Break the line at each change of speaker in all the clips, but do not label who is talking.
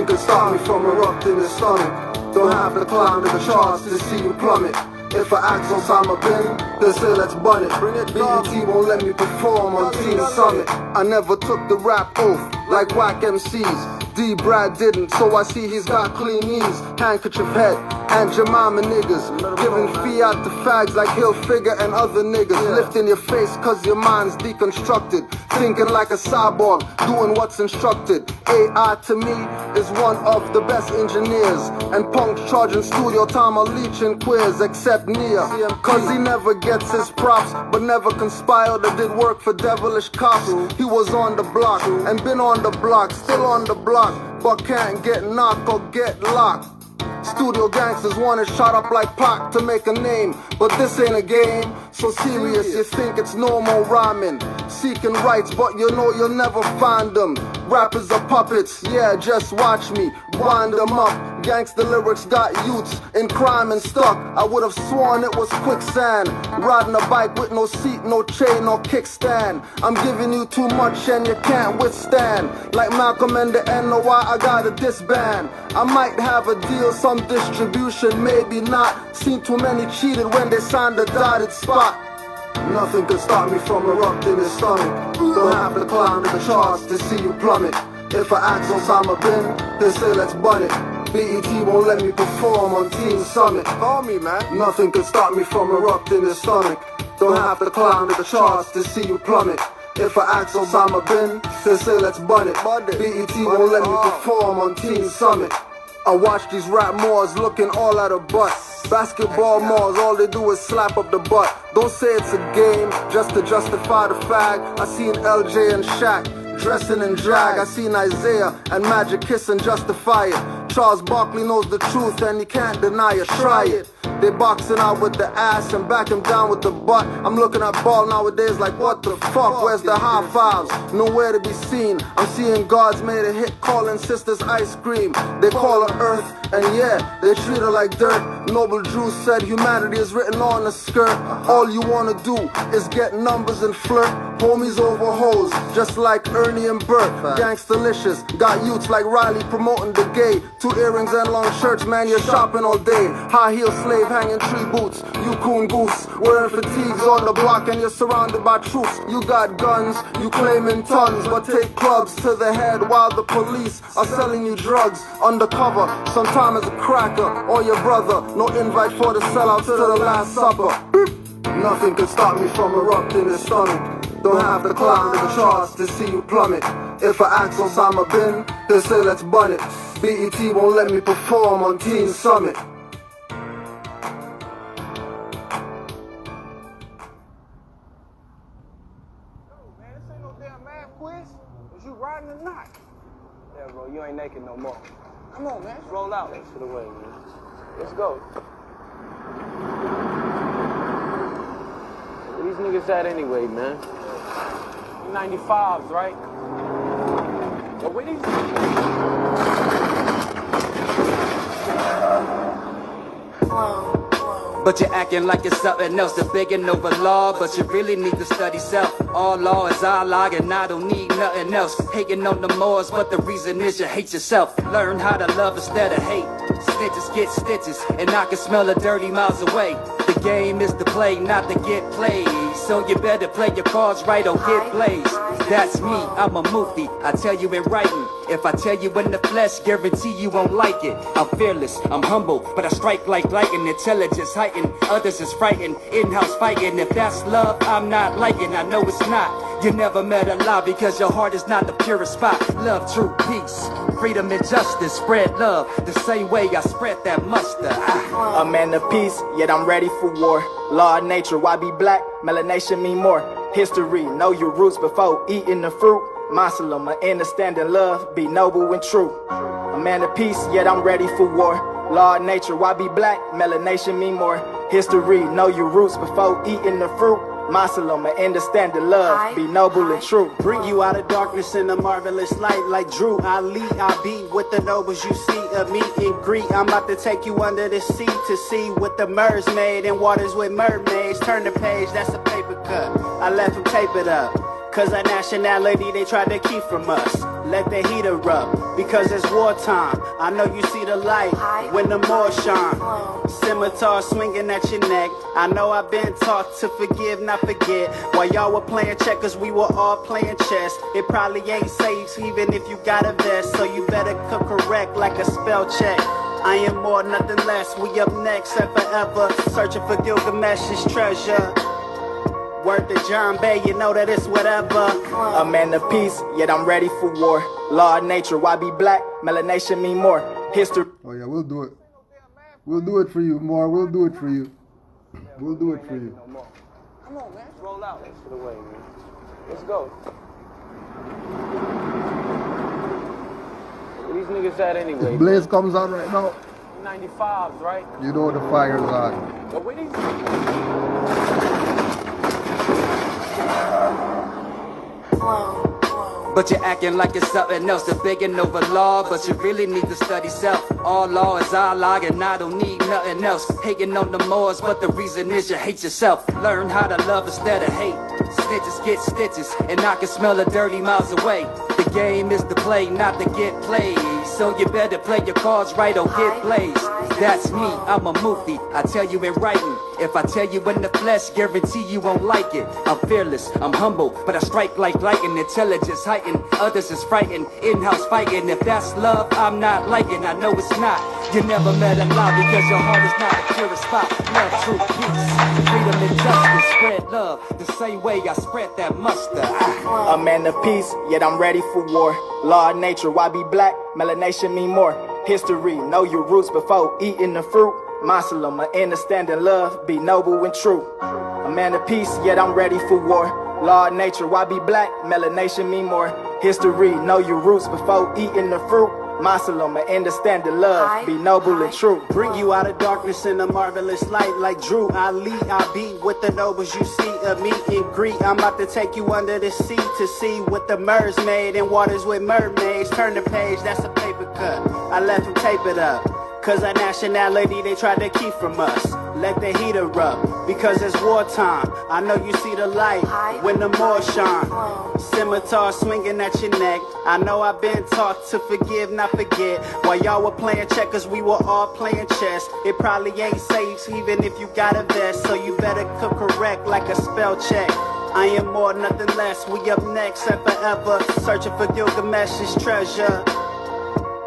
Nothing can stop me from erupting the stomach. Don't have to climb to the charts to see you plummet. If I ask Osama bin, they say let's bun it. BET won't let me perform on Teen Summit. I never took the rap oath like whack MCs. D. Brad didn't, so I see he's got clean knees. Handkerchief head and Jemima niggas, giving fiat to fags like Hilfiger and other niggas. Lifting your face cause your mind's deconstructed. Thinking like a cyborg, doing what's instructed. AI to me is one of the best engineers. And punks charging studio time or leeching queers, except Nia. Cause he never gets his props, but never conspired or did work for devilish cops. He was on the block, and been on the block, still on the block, but can't get knocked or get locked. Studio gangsters want it shot up like Pac to make a name, but this ain't a game. So serious, you think it's normal rhyming, seeking rights, but you know you'll never find them. Rappers are puppets, yeah, just watch me wind them up. Gangster lyrics got youths in crime and stuck. I would have sworn it was quicksand. Riding a bike with no seat, no chain, no kickstand. I'm giving you too much and you can't withstand. Like Malcolm and the NOI, I gotta disband. I might have a deal, some distribution, maybe not. Seen too many cheated when they signed a dotted spot. Nothing can stop me from erupting the stomach. Don't have to climb to the charts to see you plummet. If I ask Osama bin, they say let's bun it. BET won't let me perform on Teen Summit. Call me, man. Nothing can stop me from erupting the stomach. Don't have to climb to the charts to see you plummet. If I ask Osama bin, they say let's bun it. BET won't let me perform on Teen Summit. I watch these rap moors looking all out of butt. Basketball moors, all they do is slap up the butt. Don't say it's a game just to justify the fag. I seen LJ and Shaq dressing in drag. I seen Isaiah and Magic Kiss and justify it. Charles Barkley knows the truth and he can't deny it. Try it. They boxing out with the ass and back him down with the butt. I'm looking at ball nowadays like what the fuck? Where's the high fives? Nowhere to be seen. I'm seeing guards made a hit calling sisters ice cream. They call her earth and yeah, they treat her like dirt. Noble Drew said humanity is written on the skirt. All you wanna do is get numbers and flirt. Homies over hoes, just like Ernie and Bert. Gangstalicious, got youths like Riley promoting the gay. 2 earrings and long shirts, man, you're shopping all day. High heel slave hanging tree boots, you coon goose. Wearing fatigues on the block and you're surrounded by troops. You got guns, you claiming tons, but take clubs to the head while the police are selling you drugs. Undercover, sometime as a cracker or your brother. No invite for the sellouts to the Last Supper. Nothing can stop me from erupting the stomach. Don't have to climb to the charts to see you plummet. If I ask Osama bin, they say let's bun it. BET won't let me perform on Teen Summit.
Is you riding or not?
Yeah, bro, you ain't naked no more.
Come on, man.
Let's roll out. Thanks for the way, man. Let's go. Where these niggas at anyway, man? 95s, right? But where these...
But you're acting like it's something else, a begging over law, but you really need to study self. All law is our log and I don't need nothing else. Hating on the Moors, but the reason is you hate yourself. Learn how to love instead of hate. Stitches get stitches, and I can smell the dirty miles away. The game is to play, not to get played. So you better play your cards right or get blazed. That's me, I'm a Mufti, I tell you in writing. If I tell you in the flesh, guarantee you won't like it. I'm fearless, I'm humble, but I strike like lightning. Intelligence heightened, others is frightened. In-house fighting, if that's love, I'm not liking. I know it's not. You never met a lie because your heart is not the purest spot. Love, truth, peace, freedom and justice. Spread love the same way I spread that mustard.
A man of peace, yet I'm ready for war. Law of nature, why be black? Melanation mean more. History, know your roots before eating the fruit. Muslim, understanding love, be noble and true. A man of peace, yet I'm ready for war. Law of nature, why be black? Melanation mean more. History, know your roots before eating the fruit. Muslim, understanding love, be noble and true.
Bring you out of darkness in a marvelous light like Drew Ali. I be with the nobles you see of me in Greek. I'm about to take you under the sea to see what the mer's made in waters with mermaids. Turn the page, that's a paper cut. I let them tape it up. Cause our nationality they tried to keep from us. let the heater up, because it's wartime. I know you see the light when the more shine. Scimitar swinging at your neck. I know I've been taught to forgive, not forget. While y'all were playing checkers, we were all playing chess. It probably ain't safe even if you got a vest, so you better cook correct like a spell check. I am more, nothing less. We up next and forever, searching for Gilgamesh's treasure. Word to John Bay, you know that it's whatever.
A man of peace, yet I'm ready for war. Law of nature, why be black? Melanation mean more. History.
Oh yeah, we'll do it. We'll do it for you, more. We'll do it for you. We'll do it for you.
Come on, man. Roll out. That's the way, man. Let's go. Where these niggas at anyway?
Blaze comes on right now.
95s, right?
You know the fire's on.
But where these
But you're acting like it's something else, the begging over law, but you really need to study self. All law is our log and I don't need nothing else. Hating on the Moors, but the reason is you hate yourself. Learn how to love instead of hate. Snitches get stitches, and I can smell the dirty miles away. The game is to play, not to get played. So you better play your cards right or get blazed. That's me, I'm a mufti, I tell you in writing. If I tell you in the flesh, guarantee you won't like it. I'm fearless, I'm humble, but I strike like lightning. Intelligence heightened, others is frightened. In-house fighting, if that's love, I'm not liking. I know it's not. You never met a lie because your heart is not the purest spot. Love, truth, peace, freedom and justice. Spread love the same way I spread that mustard.
A man of peace, yet I'm ready for war. Law of nature, why be black? Melanation mean more. History, know your roots before eating the fruit. Muslim, understanding love, be noble and true. A man of peace, yet I'm ready for war. Law of nature, why be black? Melanation mean more. History, know your roots before eating the fruit. Muslim, understanding love, be noble and true.
Bring you out of darkness in a marvelous light like Drew Ali. I be with the nobles you see of me in Greek. I'm about to take you under the sea to see what the mer's made in waters with mermaids. Turn the page, that's a paper cut. I left them tape it up, cause our nationality they tried to keep from us. Let the heater up, because it's wartime. I know you see the light when the more shine. Scimitar swinging at your neck. I know I've been taught to forgive, not forget. While y'all were playing checkers, we were all playing chess. It probably ain't safe even if you got a vest, so you better cook correct like a spell check. I am more, nothing less. We up next and forever, searching for Gilgamesh's treasure.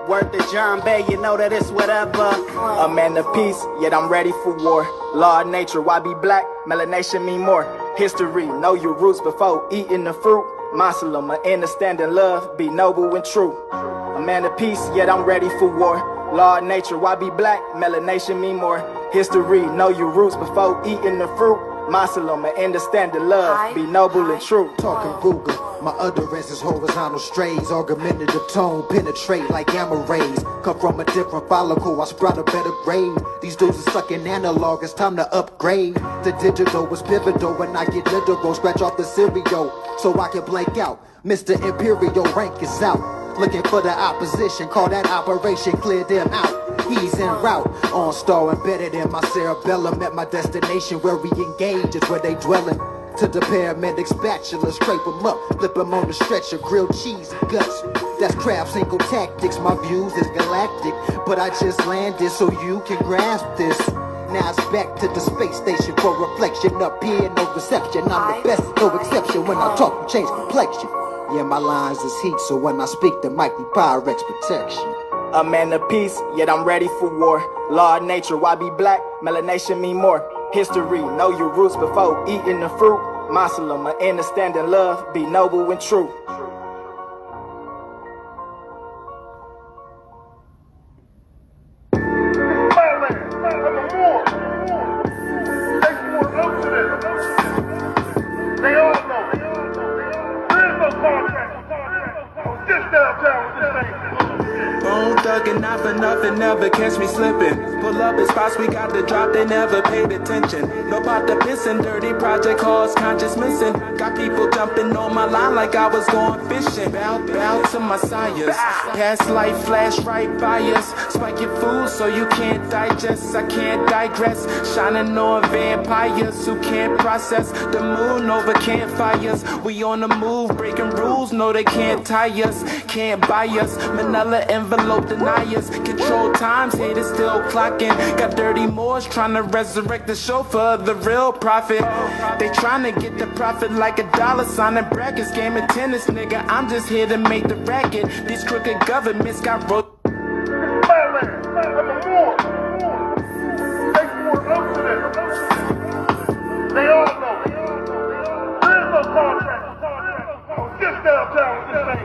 Word to John Bay, you know that it's whatever.
A man of peace, yet I'm ready for war. Law of nature, why be black? Melanation mean more. History, know your roots before eating the fruit. Muslim, understanding love, be noble and true. A man of peace, yet I'm ready for war. Law of nature, why be black? Melanation mean more. History, know your roots before eating the fruit. Muslim, understanding love, be noble and true.
Talking Google, my utterance is horizontal strays. Argumentative tone, penetrate like gamma rays. Come from a different follicle, I sprout a better grade. These dudes are sucking analog, it's time to upgrade. The digital was pivotal when I get literal. Scratch off the cereal, so I can blank out. Mr. Imperial rank is out. Looking for the opposition, call that operation, clear them out. He's en route, on star embedded in my cerebellum. At my destination where we engage is where they dwelling. To the paramedics, spatulas, scrape them up, flip them on the stretcher, grilled cheese and guts. That's crab single tactics, my views is galactic. But I just landed so you can grasp this. Now it's back to the space station for reflection. Up here, no reception, I'm the best, no exception. When I talk, you change complexion. Yeah, my lines is heat, so when I speak, there might be Pyrex protection.
A man of peace, yet I'm ready for war. Law of nature, why be black? Melanation mean more. History, know your roots before eating the fruit. Muslim, understanding love, be noble and true.
They all know. There is no contract. I was just downtown with this thing. thuggin', not for nothing, never catch me slipping. Pull up in spots we got to drop, they never paid attention. Know about the pissin', dirty project calls, conscious missing. Got people jumping on my line like I was going fishing. Bow to my sires. Past life flash right by us. Spike your food so you can't digest. I can't digress. Shining on vampires who can't process. The moon over campfires. We on the move, breaking rules. No, they can't tie us, can't buy us. Manila envelope deniers. Control times, haters still clocking. Got dirty Moors trying to resurrect the chauffeur, the real prophet. They trying to get the profit like a dollar sign and brackets. Game of tennis, nigga. I'm just here to make the racket. These crooked governments got road.
They all know. There is no contract. Just downtown with this thing.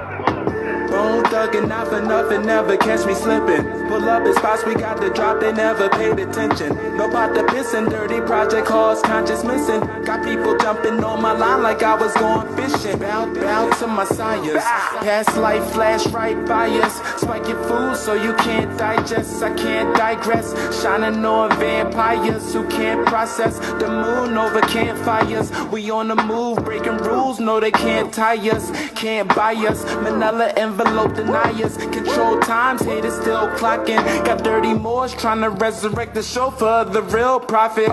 Bone thuggin', not for nothing, never catch me slipping. Pull up in spots we got to drop, they never paid attention. Know about the pissin', dirty project calls, conscious missing. Got people jumping on my line like I was going fishing. Bow to my sires. Past life flash right by us. Spike your food so you can't digest. I can't digress. Shining on vampires who can't process. The moon over campfires. We on the move, breaking rules. No, they can't tie us, can't buy us. Manila envelope deniers. Control times, haters still clocking. Got dirty Moors trying to resurrect the chauffeur, the real prophet.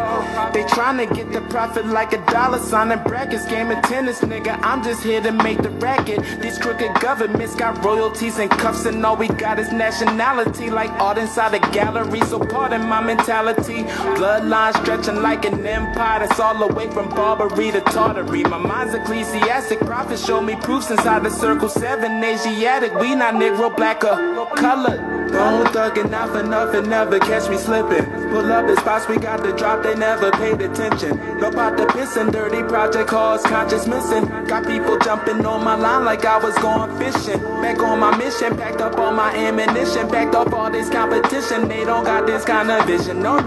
They trying to get the profit like a dollar sign and brackets. Game of tennis, nigga. I'm just here to make the racket. These crooked governments got royalties and cuffs, and all we got is nationality. Like art inside a gallery, so pardon my mentality. Bloodline stretching like an empire. That's all the way from Barbary to Tartary. My mind's ecclesiastic. Prophets show me proofs inside the circle 7. Asiatic, we not Negro, black or colored. Bone thuggin', not for nothing, never catch me slipping. Pull up in spots we got to drop, they never paid attention. Know about the pissin', dirty project calls, conscious missing. Got people jumping on my line like I was going fishing. Back on my mission, packed up all my ammunition. Backed up all this competition, they don't got this kind of vision, no.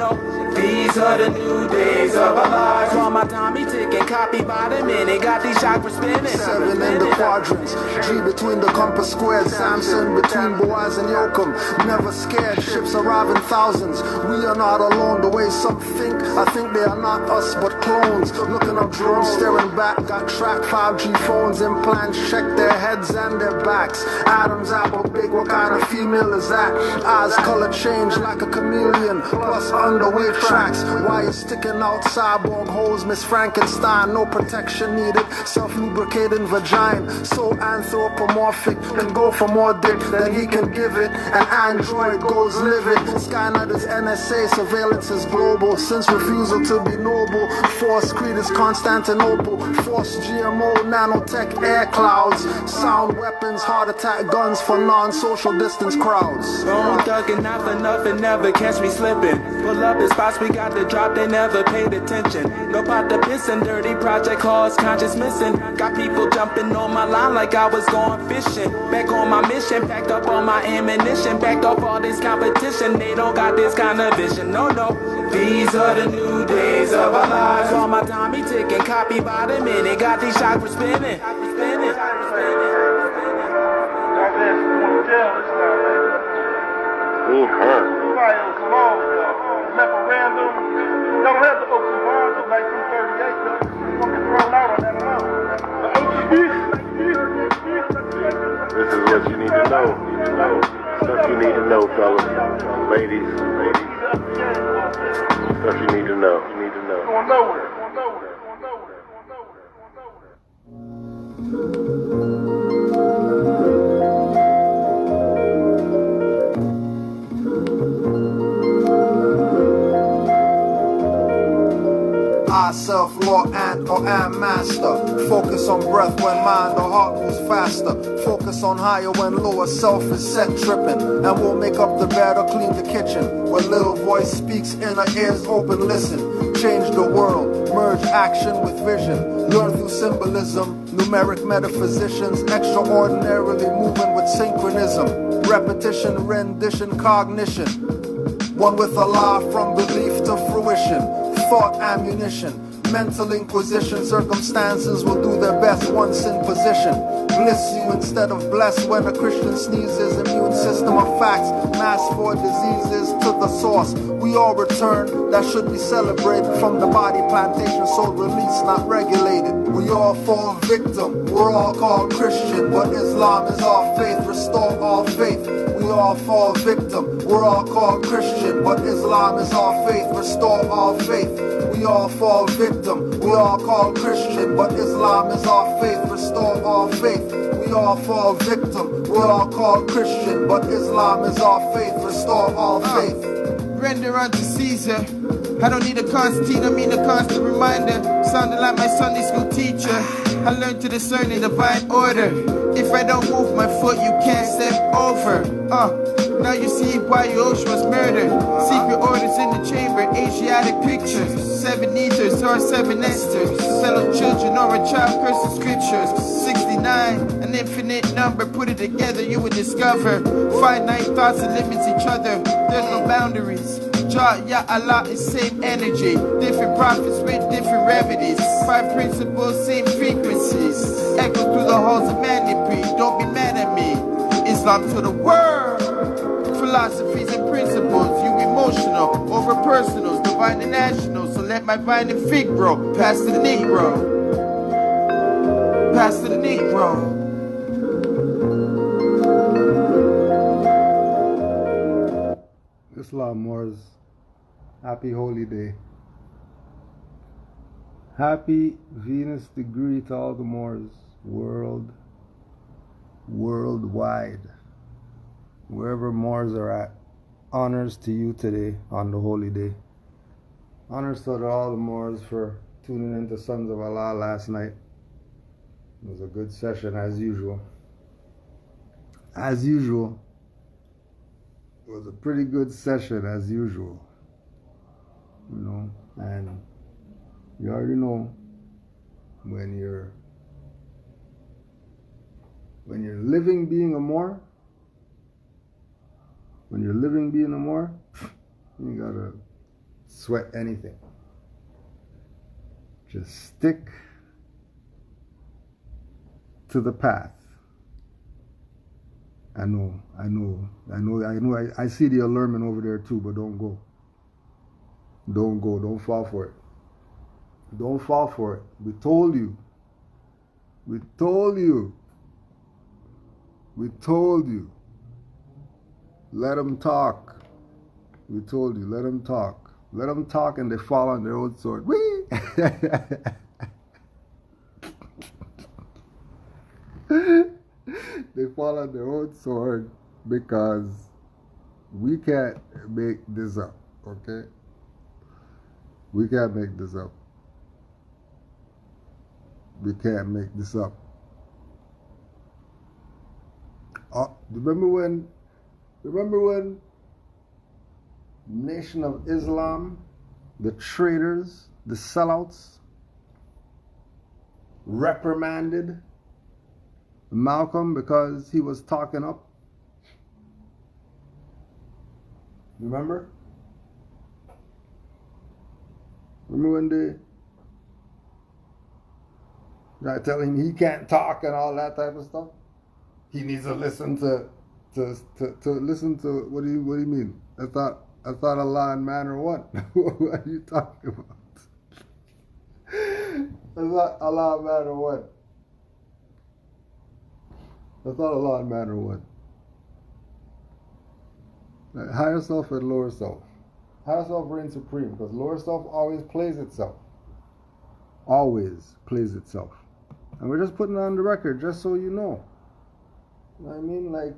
These are the new days of our lives. While my Tommy ticking, copy by the minute. Got these chakras spinning.
7 in the quadrants, G between the compass squares, Samson between Boaz and Yoakum. Never scared, ships arrive in thousands. We are not alone the way some think. I think they are not us but clones. Looking up drones, staring back. Got tracked 5G phones, implants, check their heads and their backs. Adam's apple big, what kind of female is that? Eyes color change like a chameleon, plus underway tracks. Why you sticking out cyborg holes, Miss Frankenstein? No protection needed, self-lubricating vagina. So anthropomorphic, then go for more dick than he can give it. An android goes livid. Skynet is NSA, surveillance is global. Since refusal to be noble, force creed is Constantinople. Force GMO, nanotech, air clouds. Sound weapons, heart attack guns for non-social distance crowds.
Bone thuggin', not for nothing, never catch me slipping. Pull up in spots we got to drop, they never paid attention. Know about the pissin', dirty project calls, conscious missing. Got people jumping on my line like I was going fishing. Back on my mission, packed up all my ammunition. Backed off all this competition, they don't got this kind of vision, no. These are the new days of our lives. While my Tommy ticking, copy by the minute. Got these chakras spinning.
Memorandum. Don't have the open bars of 1938. You're going to get thrown out on that amount.
This is what you need to know. Stuff you need to know, fellas. Ladies. Stuff you need to know.
Going nowhere.
I self-law and or am master. Focus on breath when mind or heart moves faster. Focus on higher when lower self is set tripping. And we'll make up the bed or clean the kitchen. When little voice speaks, inner ears open, listen. Change the world, merge action with vision. Learn through symbolism, numeric metaphysicians. Extraordinarily moving with synchronism. Repetition, rendition, cognition. One with Allah from belief to fruition. Thought ammunition, Mental inquisition, circumstances will do their best once in position. Bliss you instead of bless. When a Christian sneezes, immune system of facts, mass for diseases to the source. We all return, that should be celebrated. From the body plantation, soul release, not regulated. We all fall victim, we're all called Christian, but Islam is our faith, restore all faith. We all fall victim, we're all called Christian, but Islam is our faith, restore all faith. We all fall victim, we all called Christian, but Islam is our faith, restore all faith. We all fall victim, we're all called Christian, but Islam is our faith, restore all faith.
Render unto Caesar. I don't need a Constantine, I mean a constant reminder. Sounding like my Sunday school teacher. I learned to discern in divine order. If I don't move my foot, you can't step over. Now you see why Yoshua was murdered. Secret orders in the chamber, Asiatic pictures. 7 Ethers or 7 Esters. Fellow children or a child cursing scriptures. 69, an infinite number. Put it together, you would discover finite thoughts that limits each other. There's no boundaries. Jah, Ya Allah is same energy. Different prophets with different remedies. 5 principles, same frequencies. Echo through the halls of Manipri. Don't be mad at me. Islam to the world. Philosophies and principles. You emotional over personals. Divine and national. So let my vine and fig grow. Pass to the Negro. Pass to the Negro.
Islam Moors, happy holy day. Happy Venus degree to all the Moors, worldwide. Wherever Moors are at, honors to you today on the holy day. Honors to all the Moors for tuning into Sons of Allah last night. It was a good session as usual. As usual. It was a pretty good session as usual, you know, and you already know when you're living being a Moor, you gotta sweat anything. Just stick to the path. I see the allurement over there too, but don't go. Don't go, don't fall for it. Don't fall for it. We told you. We told you. We told you. Let them talk. We told you, let them talk. Let them talk and they fall on their own sword. Whee! They fall on their own sword because we can't make this up, okay? We can't make this up. We can't make this up. Remember when Nation of Islam, the traitors, the sellouts, reprimanded Malcolm because he was talking up? Remember? Remember when they telling him he can't talk and all that type of stuff? He needs to listen to listen to what do you mean? I thought Allah and man are one. What are you talking about? I thought Allah and man are one. I thought Allah and man are one. Higher self and lower self. Higher self reigns supreme because lower self always plays itself. Always plays itself. And we're just putting it on the record just so you know. You know what I mean? Like,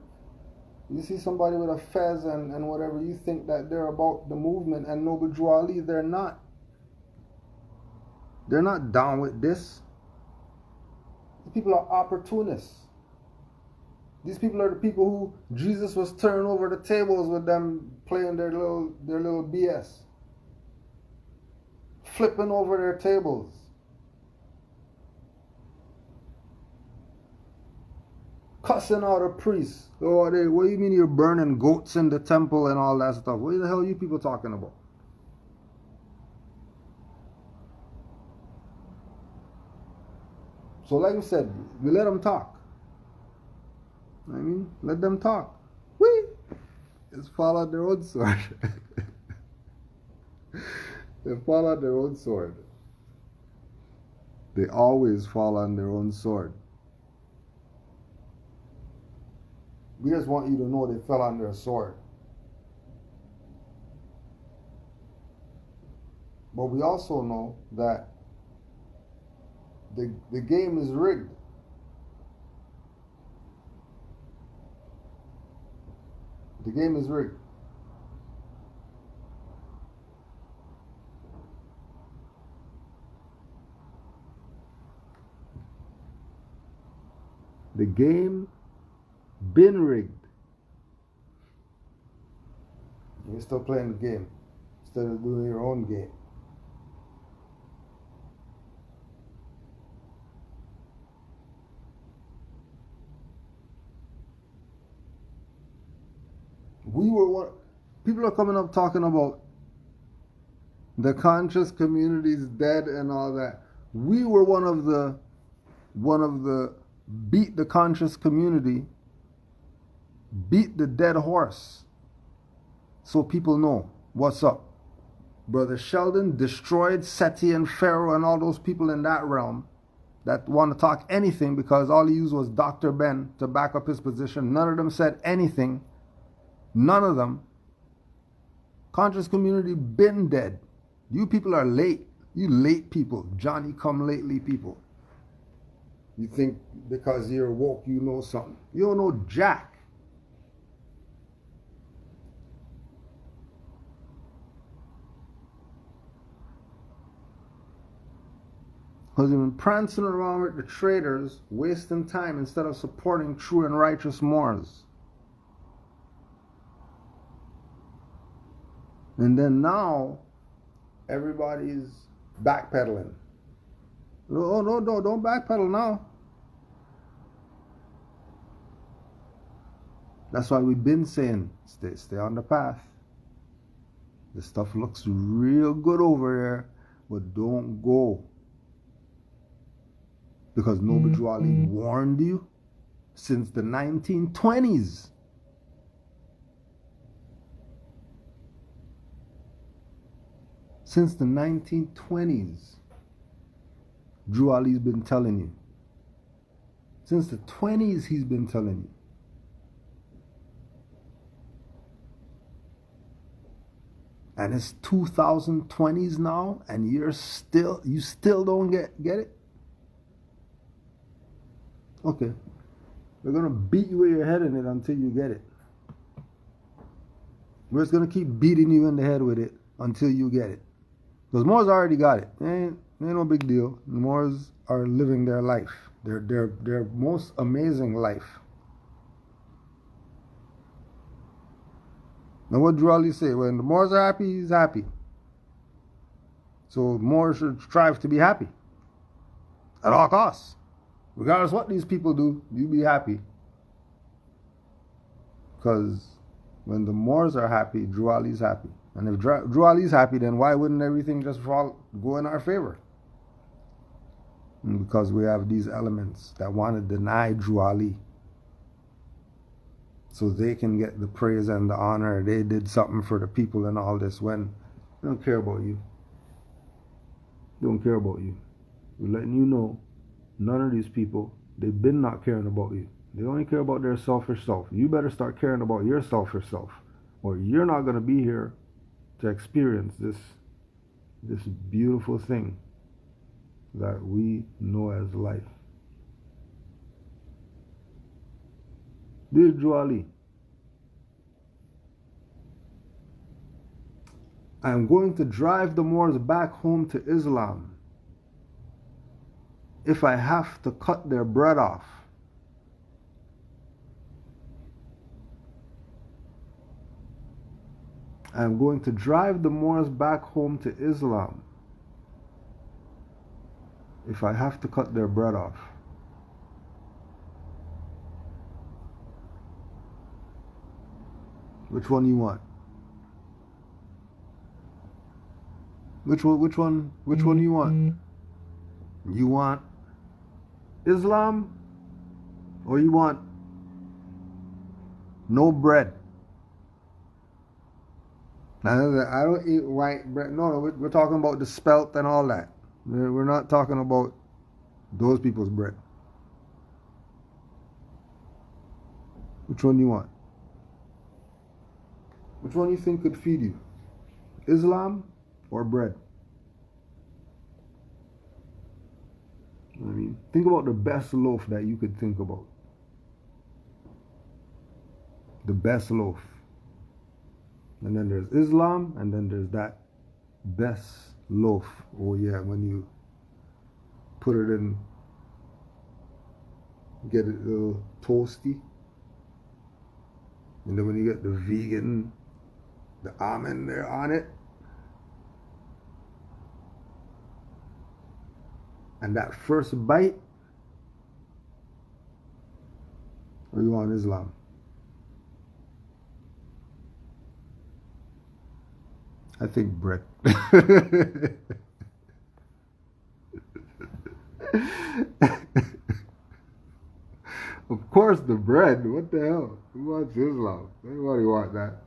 you see somebody with a fez and whatever, you think that they're about the movement and Noble Drew Ali. They're not. They're not down with this. These people are opportunists. These people are the people who Jesus was turning over the tables with them, playing their little BS. Flipping over their tables. Cussing out a priest. Oh, what do you mean you're burning goats in the temple and all that stuff? What the hell are you people talking about? So like I said, we let them talk. I mean, let them talk. Whee! Just fall on their own sword. They fall on their own sword. They always fall on their own sword. We just want you to know they fell on their sword. But we also know that the game is rigged. The game is rigged. The game been rigged. You're still playing the game instead of doing your own game. We were one. People are coming up talking about the conscious community's dead and all that. We were one of the beat the conscious community, beat the dead horse, so people know what's up. Brother Sheldon destroyed Seti and Pharaoh and all those people in that realm that want to talk anything because all he used was Dr. Ben to back up his position. None of them said anything. None of them. Conscious community been dead. You people are late. You late people. Johnny come lately people. You think because you're woke you know something. You don't know jack. Because you've been prancing around with the traitors, wasting time instead of supporting true and righteous Moors. And then now, everybody's backpedaling. Oh, no, don't backpedal now. That's why we've been saying, stay on the path. The stuff looks real good over there, but don't go. Because Noble Drew Ali warned you since the 1920s. Since the 1920s, Drew Ali's been telling you. Since the 20s, he's been telling you. And it's 2020s now, and you still don't get it? Okay. We're gonna beat you where you're heading it until you get it. We're just gonna keep beating you in the head with it until you get it. Because Moors already got it. Ain't no big deal. The Moors are living their life. Their most amazing life. Now what Drew Ali say? When the Moors are happy, he's happy. So Moors should strive to be happy. At all costs. Regardless what these people do, you be happy. Because when the Moors are happy, Drew Ali's happy. And if Drew Ali's happy, then why wouldn't everything just go in our favor? And because we have these elements that want to deny Drew Ali so they can get the praise and the honor. They did something for the people and all this when they don't care about you. They don't care about you. We're letting you know none of these people, they've been not caring about you. They only care about their selfish self. You better start caring about your selfish self, or you're not going to be here to experience this beautiful thing that we know as life. Dear Drew Ali, I am going to drive the Moors back home to Islam if I have to cut their bread off. I am going to drive the Moors back home to Islam if I have to cut their bread off. Which one you want? Which one you want? You want Islam, or you want no bread? Now, I don't eat white bread. No, we're talking about the spelt and all that. We're not talking about those people's bread. Which one do you want? Which one do you think could feed you? Islam or bread? I mean, think about the best loaf that you could think about. The best loaf. And then there's Islam, and then there's that best loaf. Oh yeah, when you put it in, get it a little toasty. And then when you get the vegan, the almond there on it. And that first bite, or you want Islam? I think bread. Of course the bread. What the hell? Who wants Islam? Nobody want that.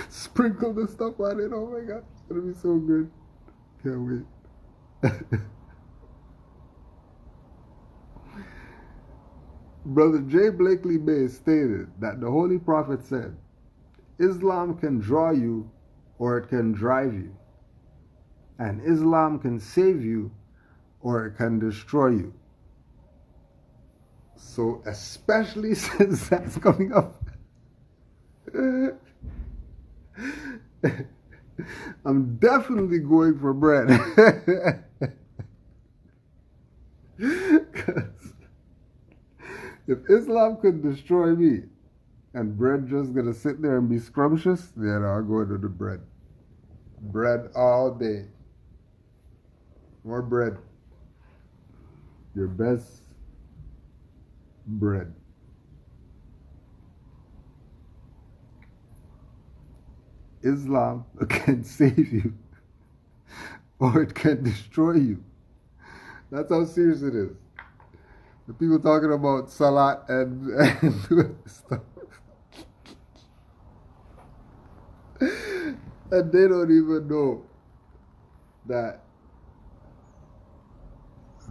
Sprinkle the stuff on it. Oh my God. It's gonna be so good. Can't wait. Brother J. Blakely Bay stated that the Holy Prophet said, Islam can draw you or it can drive you. And Islam can save you or it can destroy you. So especially since that's coming up, I'm definitely going for bread. If Islam could destroy me and bread just gonna sit there and be scrumptious, then I'll go to the bread. Bread all day. More bread. Your best bread. Islam can save you or it can destroy you. That's how serious it is. The people talking about salat and stuff. And they don't even know that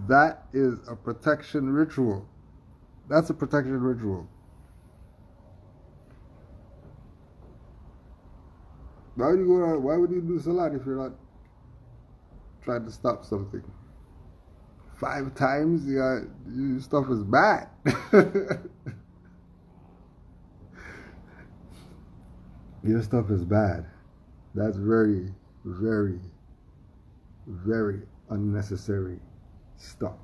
that is a protection ritual. That's a protection ritual. Why would you do salat if you're not trying to stop something? 5 times, your stuff is bad. Your stuff is bad. That's very, very, very unnecessary stuff.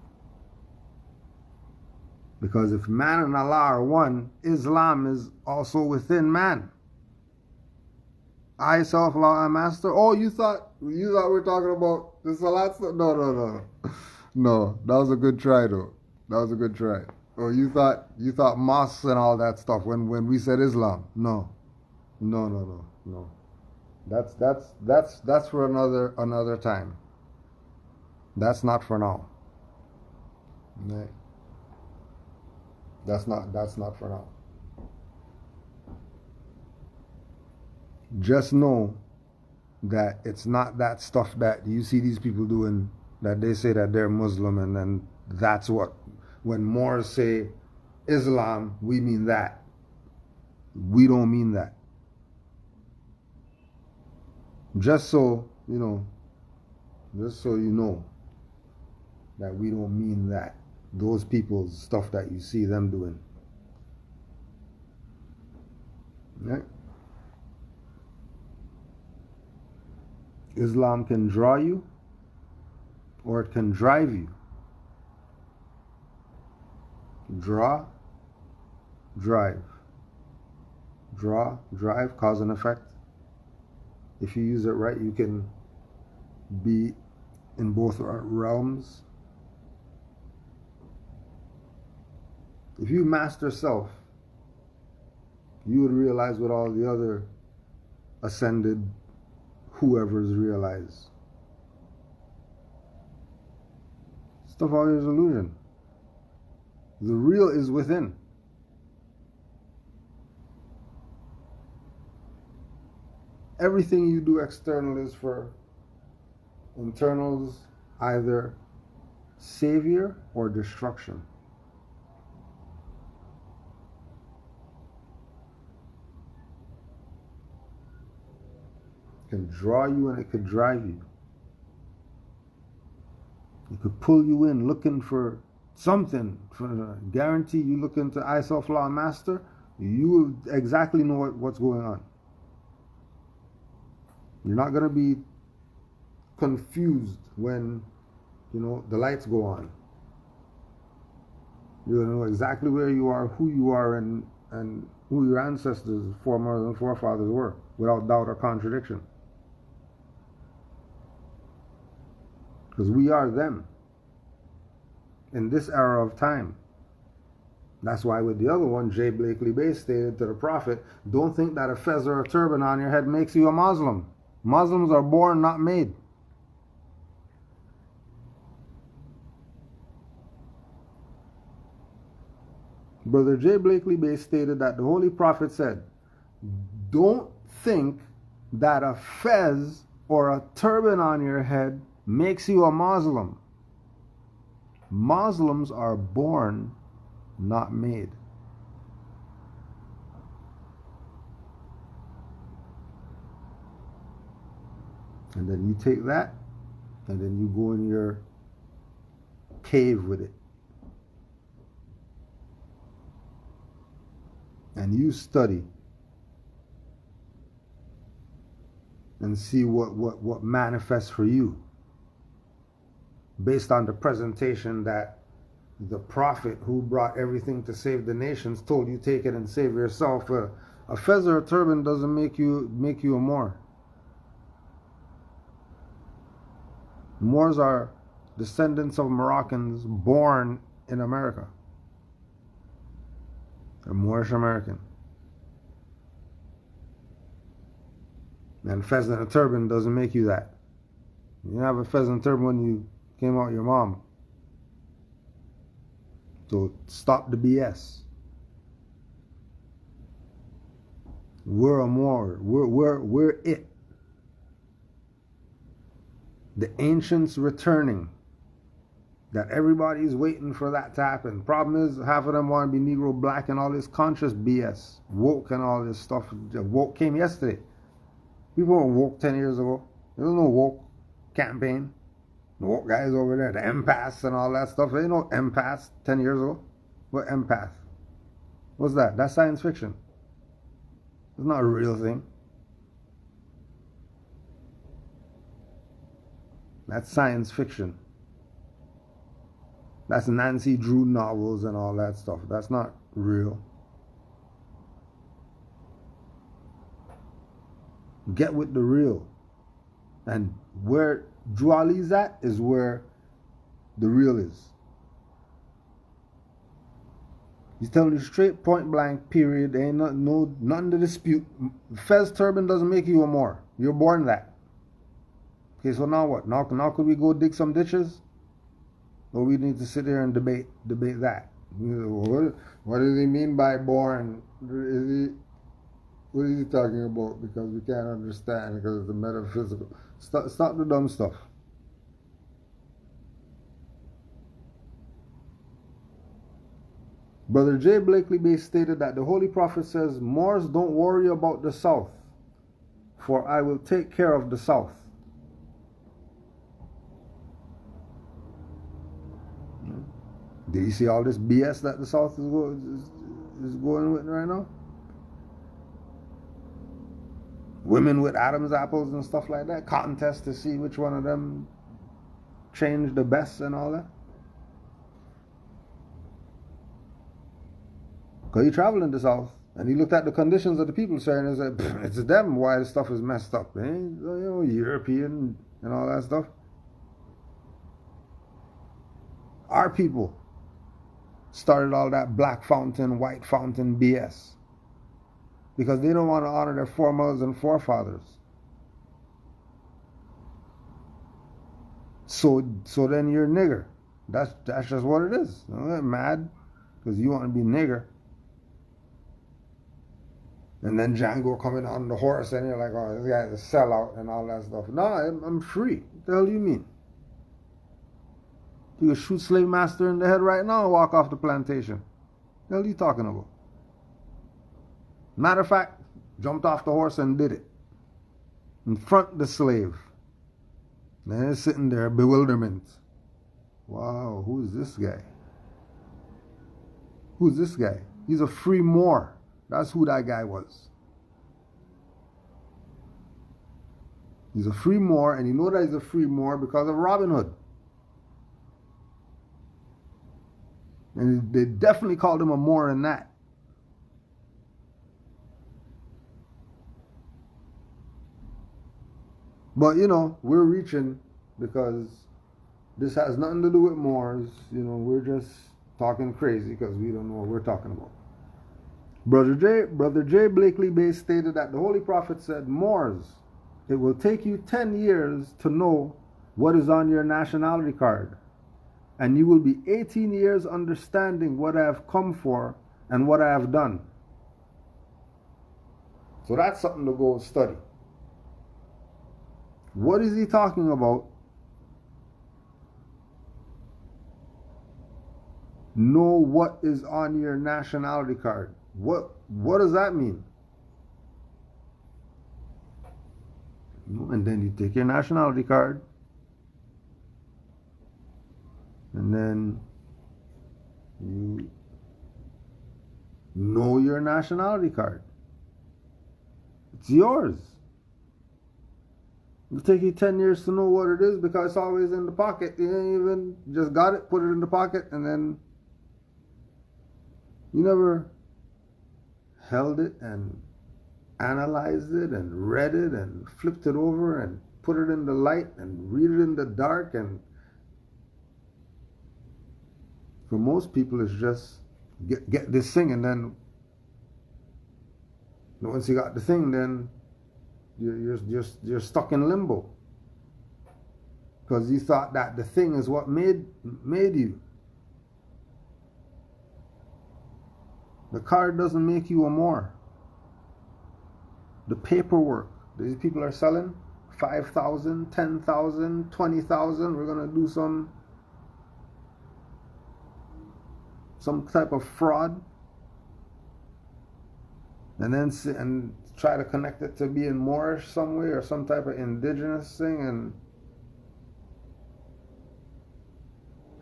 Because if man and Allah are one, Islam is also within man. I, self, Allah, and master. Oh, you thought we were talking about the salat stuff? No. No, that was a good try though. That was a good try. Oh, you thought mosques and all that stuff when we said Islam? No. That's for another time. That's not for now. Right. That's not for now. Just know that it's not that stuff that you see these people doing, that they say that they're Muslim and then that's what, when Moors say Islam, we mean that. We don't mean that. Just so you know that we don't mean that. Those people's stuff that you see them doing. Right? Islam can draw you or it can drive you. Draw, drive. Draw, drive, cause and effect. If you use it right, you can be in both realms. If you master self, you would realize what all the other ascended whoever's realized. Stuff out here is illusion. The real is within. Everything you do external is for internals, either savior or destruction. It can draw you and it could drive you. It could pull you in looking for something. Guarantee you look into I Self Law Master, you will exactly know what's going on. You're not going to be confused when, the lights go on. You're going to know exactly where you are, who you are, and who your ancestors, foremothers and forefathers were, without doubt or contradiction. Because we are them in this era of time. That's why with the other one, J. Blakely Bay stated to the Prophet, don't think that a fez or a turban on your head makes you a Muslim. Muslims are born, not made. Brother J. Blakely Bay stated that the Holy Prophet said, don't think that a fez or a turban on your head makes you a Muslim. Muslims are born, not made. And then you take that, and then you go in your cave with it. And you study and see what manifests for you based on the presentation that the prophet who brought everything to save the nations told you take it and save yourself. A fez or a turban doesn't make you a Moor. Moors are descendants of Moroccans born in America. A Moorish American. And fez and a turban doesn't make you that. You didn't have a fez and turban when you came out your mom. So stop the BS. We're a Moor. We're it. The ancients returning. That everybody's waiting for that to happen. Problem is, half of them want to be Negro black and all this conscious BS. Woke and all this stuff. Woke came yesterday. People were woke 10 years ago. There was no woke campaign. The woke guys over there, the empaths and all that stuff. There ain't no empaths 10 years ago. What empath? What's that? That's science fiction. It's not a real thing. That's science fiction. That's Nancy Drew novels and all that stuff. That's not real. Get with the real. And where Drew Ali's at is where the real is. He's telling you straight, point blank, period. There ain't nothing to dispute. Fez turban doesn't make you a Moor. You're born that. Okay, so now what? Now could we go dig some ditches? Or we need to sit here and debate that? What does he mean by born? What is he talking about? Because we can't understand, because it's the metaphysical. Stop the dumb stuff. Brother J. Blakely Bay stated that the Holy Prophet says, Moors, don't worry about the South, for I will take care of the South. Did you see all this BS that the South is going with right now? Women with Adam's apples and stuff like that. Contest to see which one of them changed the best and all that. Because he traveled in the South and he looked at the conditions of the people, saying, and said, it's them why the stuff is messed up. European and all that stuff. Our people started all that black fountain, white fountain BS. Because they don't want to honor their foremothers and forefathers. So then you're nigger. That's just what it is. Don't get mad because you want to be nigger. And then Django coming on the horse and you're like, oh, this guy's a sellout and all that stuff. No, I'm free. What the hell do you mean? You could shoot slave master in the head right now and walk off the plantation. What the hell are you talking about? Matter of fact, jumped off the horse and did it. In front of the slave. And he's sitting there, bewilderment. Wow, who is this guy? Who's this guy? He's a free Moor. That's who that guy was. He's a free Moor, and you know that he's a free Moor because of Robin Hood. And they definitely called him a Moor in that. But, you know, we're reaching because this has nothing to do with Moors. You know, we're just talking crazy because we don't know what we're talking about. Brother J. Blakely Bay stated that the Holy Prophet said, Moors, it will take you 10 years to know what is on your nationality card, and you will be 18 years understanding what I have come for and what I have done. So that's something to go study. What is he talking about? Know what is on your nationality card. What does that mean? And then you take your nationality card, and then you know your nationality card. It's yours. It'll take you 10 years to know what it is because it's always in the pocket. You ain't even just got it, put it in the pocket, and then you never held it and analyzed it and read it and flipped it over and put it in the light and read it in the dark. And for most people, it's just get this thing, and then once you got the thing, then you're stuck in limbo because you thought that the thing is what made you. The card doesn't make you a Moor. The paperwork these people are selling, 5,000, 10,000, 20,000. We're gonna do some type of fraud, and then try to connect it to being Moorish some way or some type of indigenous thing, and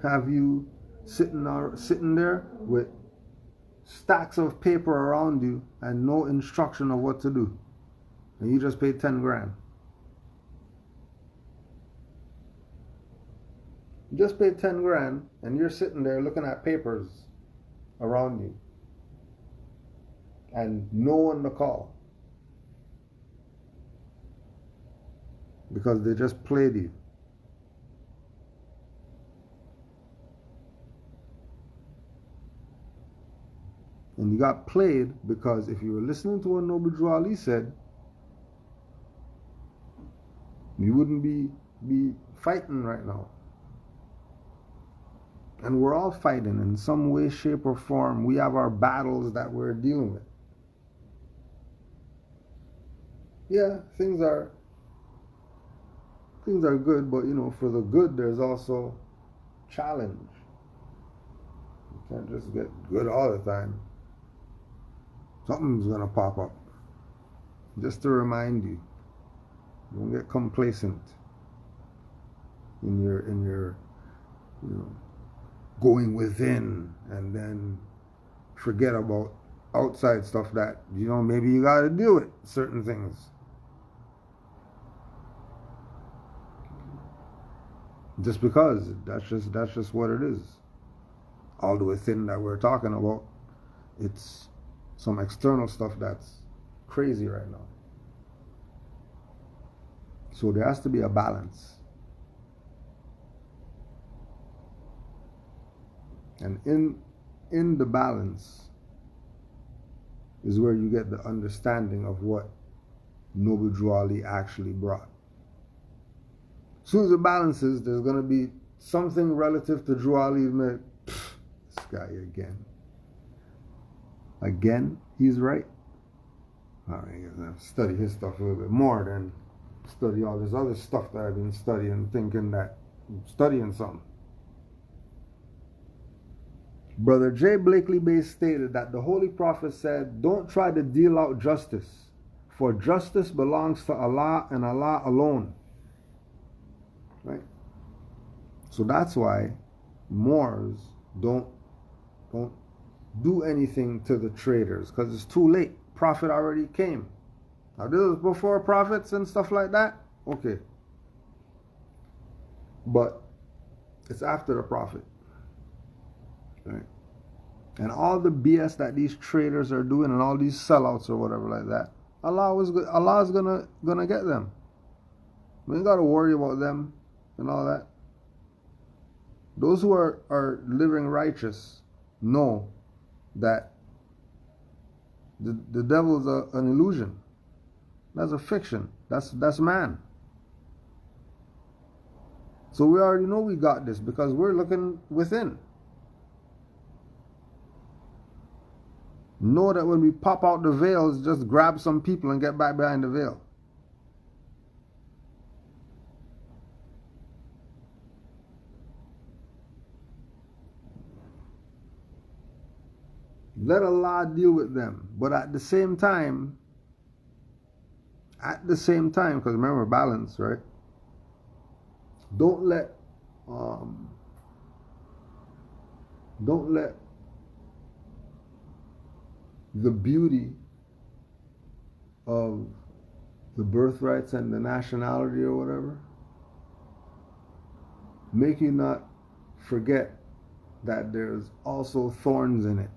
have you sitting there with stacks of paper around you and no instruction of what to do, and you just paid 10 grand. You just paid 10 grand and you're sitting there looking at papers around you and no one to call because they just played you. And you got played because if you were listening to what Noble Drew Ali said, you wouldn't be fighting right now. And we're all fighting in some way, shape, or form. We have our battles that we're dealing with. Yeah, things are good, but you know, for the good there's also challenge. You can't just get good all the time. Something's gonna pop up. Just to remind you, don't get complacent in your you know, going within and then forget about outside stuff that, you know, maybe you gotta deal with certain things. Just because that's just what it is. All the within that we're talking about, it's some external stuff that's crazy right now. So there has to be a balance. And in the balance is where you get the understanding of what Noble Drew Ali actually brought. As soon as it balances, there's going to be something relative to Drew Ali. This guy again. Again, he's right. All right, I'm going to study his stuff a little bit more than study all this other stuff that I've been studying, thinking that I'm studying something. Brother J. Blakely Bay stated that the Holy Prophet said, don't try to deal out justice, for justice belongs to Allah and Allah alone. Right? So that's why Moors don't do anything to the traders, because it's too late. Prophet already came. Now this was before prophets and stuff like that. Okay. But it's after the prophet. Right? And all the BS that these traders are doing and all these sellouts or whatever like that, Allah is gonna get them. We ain't gotta worry about them and all that. Those who are living righteous know that the devil is an illusion. That's a fiction. That's man. So we already know we got this because we're looking within. Know that when we pop out the veils, just grab some people and get back behind the veil. Let Allah deal with them. But at the same time, because remember balance, right? Don't let the beauty of the birthrights and the nationality or whatever make you not forget that there's also thorns in it.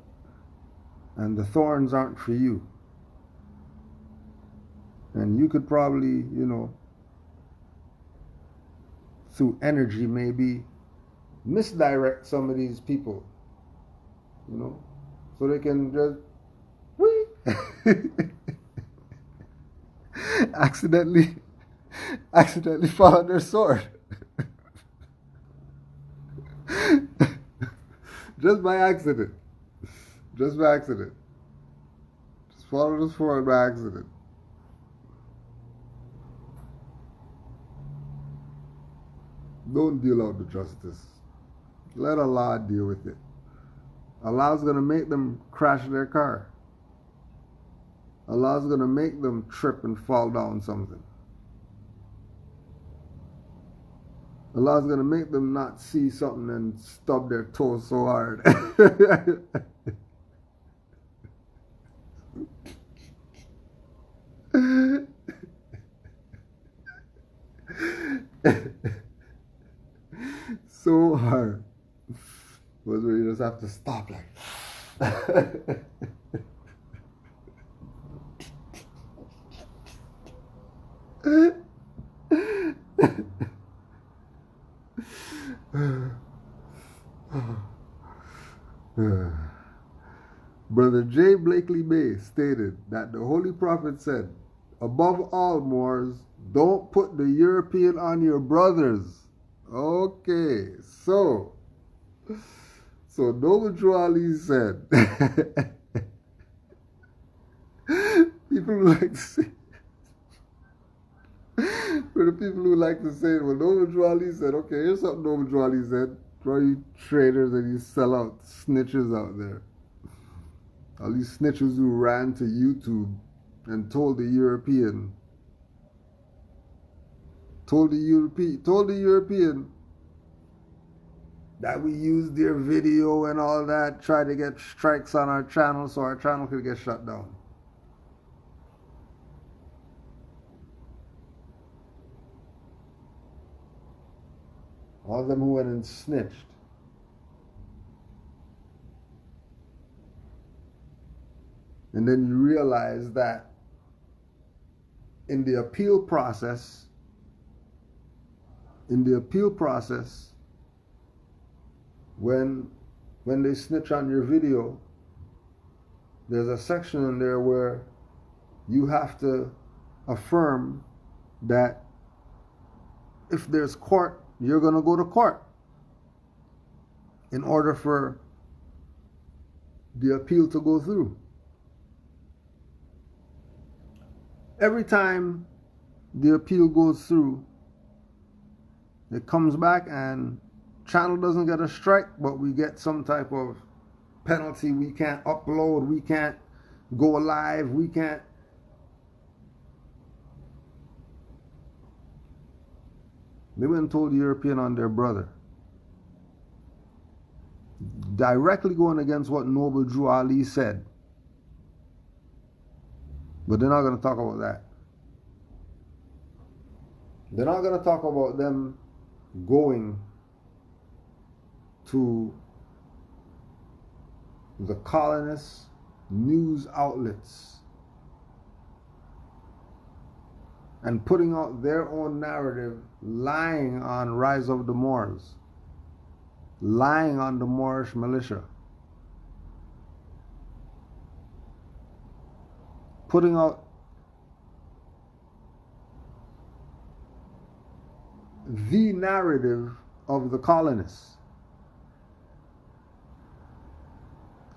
And the thorns aren't for you. And you could probably, through energy maybe misdirect some of these people, so they can just accidentally fall on their sword. Just by accident. Just follow the sword by accident. Don't deal out the justice. Let Allah deal with it. Allah's going to make them crash their car. Allah's going to make them trip and fall down something. Allah's going to make them not see something and stub their toes so hard. So hard. Was where you just have to stop like Brother J. Blakely Bay stated that the Holy Prophet said, above all, Moors, don't put the European on your brothers. Okay, so Noble Drew Ali said, people who like to say, for the people who like to say, well, Noble Drew Ali said, okay, here's something Noble Drew Ali said, for all you traders and you sellout snitches out there. All these snitches who ran to YouTube and told the European that we used their video and all that, tried to get strikes on our channel so our channel could get shut down. All of them who went and snitched. And then you realize that in the appeal process, when they snitch on your video, there's a section in there where you have to affirm that if there's court, you're going to go to court in order for the appeal to go through. Every time the appeal goes through, it comes back and channel doesn't get a strike, but we get some type of penalty. We can't upload, we can't go live, we can't. They went and told the European on their brother, directly going against what Noble Drew Ali said. But they're not going to talk about that. They're not going to talk about them going to the colonists' news outlets and putting out their own narrative, lying on Rise of the Moors, lying on the Moorish militia, putting out the narrative of the colonists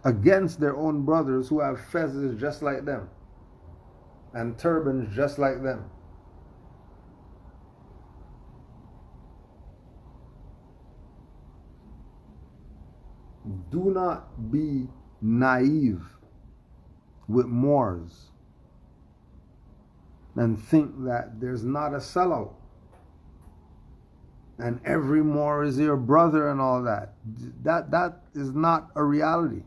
against their own brothers who have fezzes just like them and turbans just like them. Do not be naive with Moors and think that there's not a sellout and every Moor is your brother and all that. That is not a reality.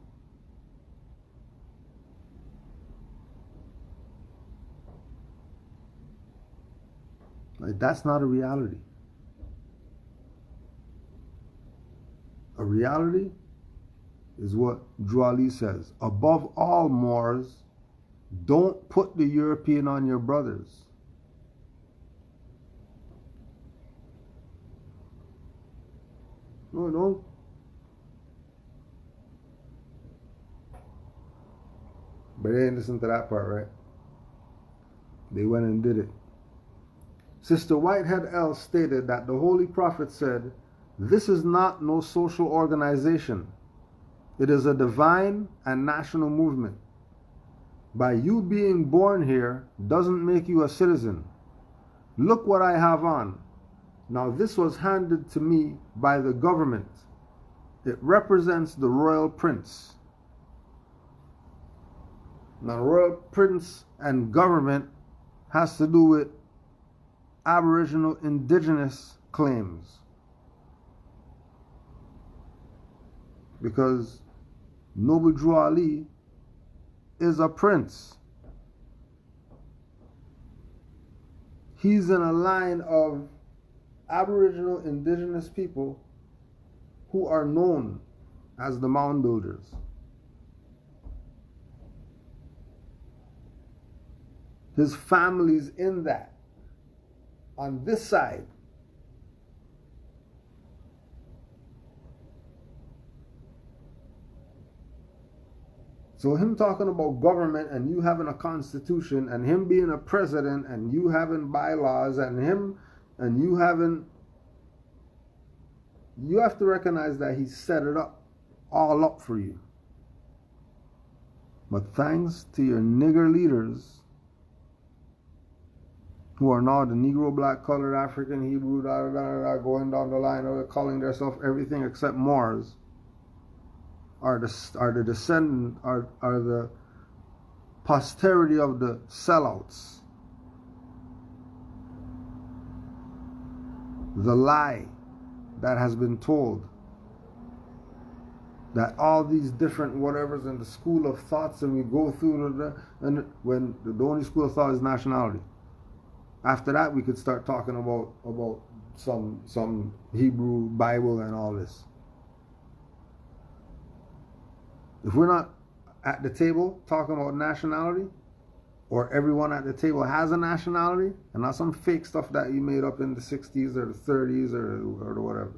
Like, that's not a reality. A reality is what Drew Ali says. Above all, Moors, don't put the European on your brothers. No. But they didn't listen to that part, right? They went and did it. Sister Whitehead L. stated that the Holy Prophet said, "This is not no social organization. It is a divine and national movement. By you being born here doesn't make you a citizen. Look what I have on. Now this was handed to me by the government. It represents the royal prince." Now, royal prince and government has to do with Aboriginal indigenous claims. Because Noble Drew Ali is a prince. He's in a line of Aboriginal indigenous people who are known as the mound builders. His family's in that, on this side. So him talking about government and you having a constitution and him being a president and you having bylaws and him and you having, you have to recognize that he set it up, all up for you. But thanks to your nigger leaders who are now the Negro, Black, Colored, African, Hebrew, going down the line of calling themselves everything except Moors, are the descendant, are the posterity of the sellouts. The lie that has been told that all these different whatevers in the school of thoughts, and we go through and when the only school of thought is nationality. After that, we could start talking about some Hebrew Bible and all this. If we're not at the table talking about nationality, or everyone at the table has a nationality, and not some fake stuff that you made up in the 60s or the 30s or the whatever.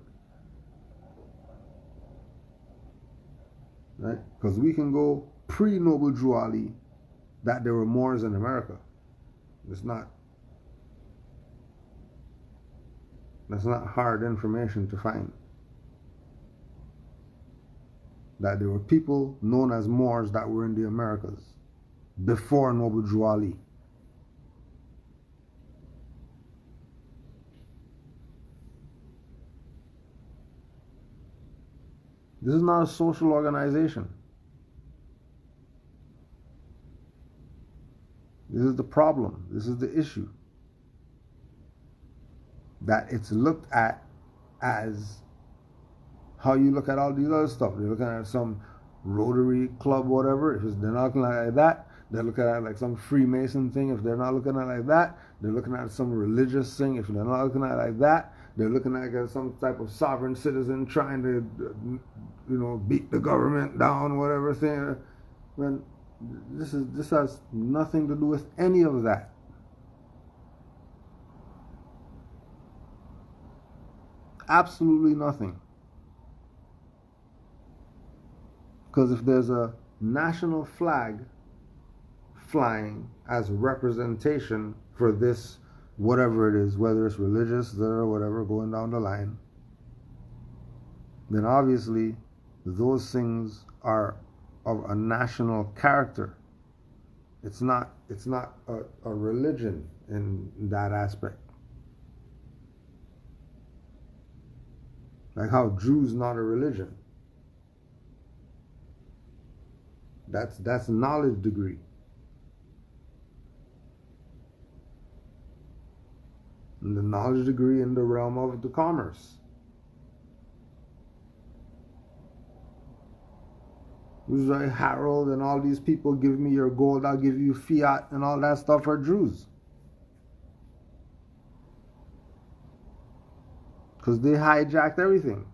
Right? Because we can go pre-Noble Drew Ali that there were Moors in America. It's not. That's not hard information to find. That there were people known as Moors that were in the Americas before Noble Drew Ali. This is not a social organization. This is the problem. This is the issue. That it's looked at as how you look at all these other stuff. They're looking at some Rotary Club, whatever. If they're not looking at it like that, they're looking at it like some Freemason thing. If they're not looking at it like that, they're looking at some religious thing. If they're not looking at it like that, they're looking at it as some type of sovereign citizen trying to, beat the government down, whatever thing. When this has nothing to do with any of that. Absolutely nothing. Because if there's a national flag flying as representation for this, whatever it is, whether it's religious or whatever, going down the line, then obviously those things are of a national character. It's not a religion in that aspect. Like how Jews not a religion. That's knowledge degree. And the knowledge degree in the realm of the commerce. This is like Harold and all these people, give me your gold, I'll give you fiat, and all that stuff are Jews. Because they hijacked everything.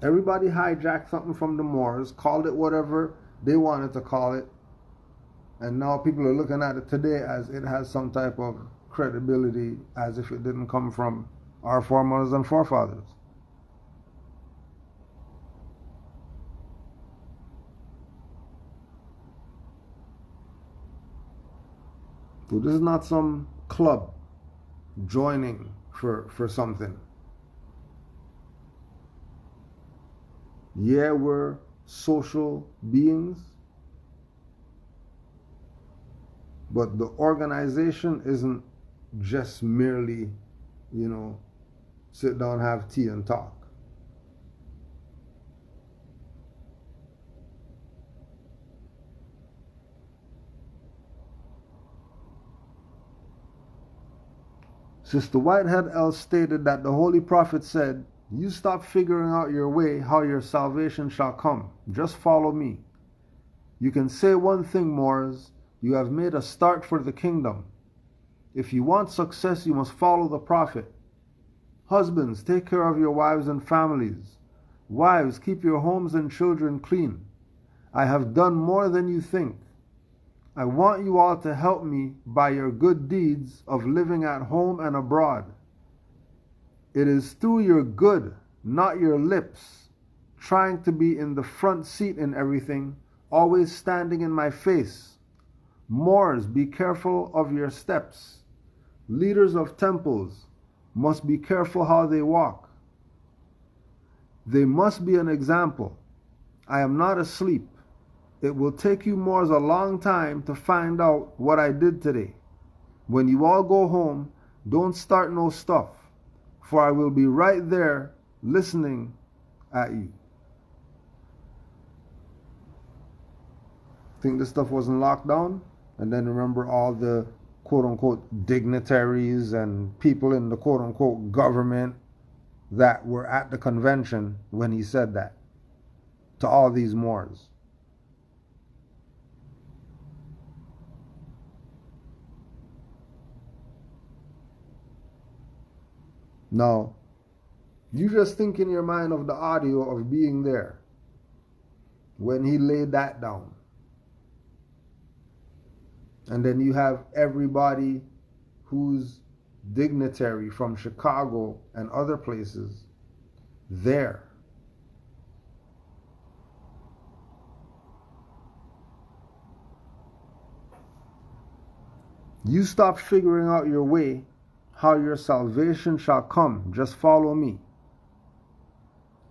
Everybody hijacked something from the Moors, called it whatever they wanted to call it, and now people are looking at it today as it has some type of credibility, as if it didn't come from our foremothers and forefathers. So this is not some club joining for something. Yeah, we're social beings, but the organization isn't just merely, sit down, have tea and talk. Sister Whitehead else stated that the Holy Prophet said, "You stop figuring out your way, how your salvation shall come. Just follow me. You can say one thing, Moors, you have made a start for the kingdom. If you want success, you must follow the Prophet. Husbands, take care of your wives and families. Wives, keep your homes and children clean. I have done more than you think. I want you all to help me by your good deeds of living at home and abroad. It is through your good, not your lips, trying to be in the front seat in everything, always standing in my face. Moors, be careful of your steps. Leaders of temples must be careful how they walk. They must be an example. I am not asleep. It will take you Moors a long time to find out what I did today. When you all go home, don't start no stuff, for I will be right there listening at you." Think this stuff wasn't locked down? And then remember all the quote-unquote dignitaries and people in the quote-unquote government that were at the convention when he said that to all these Moors. Now, you just think in your mind of the audio of being there when he laid that down. And then you have everybody who's dignitary from Chicago and other places there. You stop figuring out your way, how your salvation shall come. Just follow me.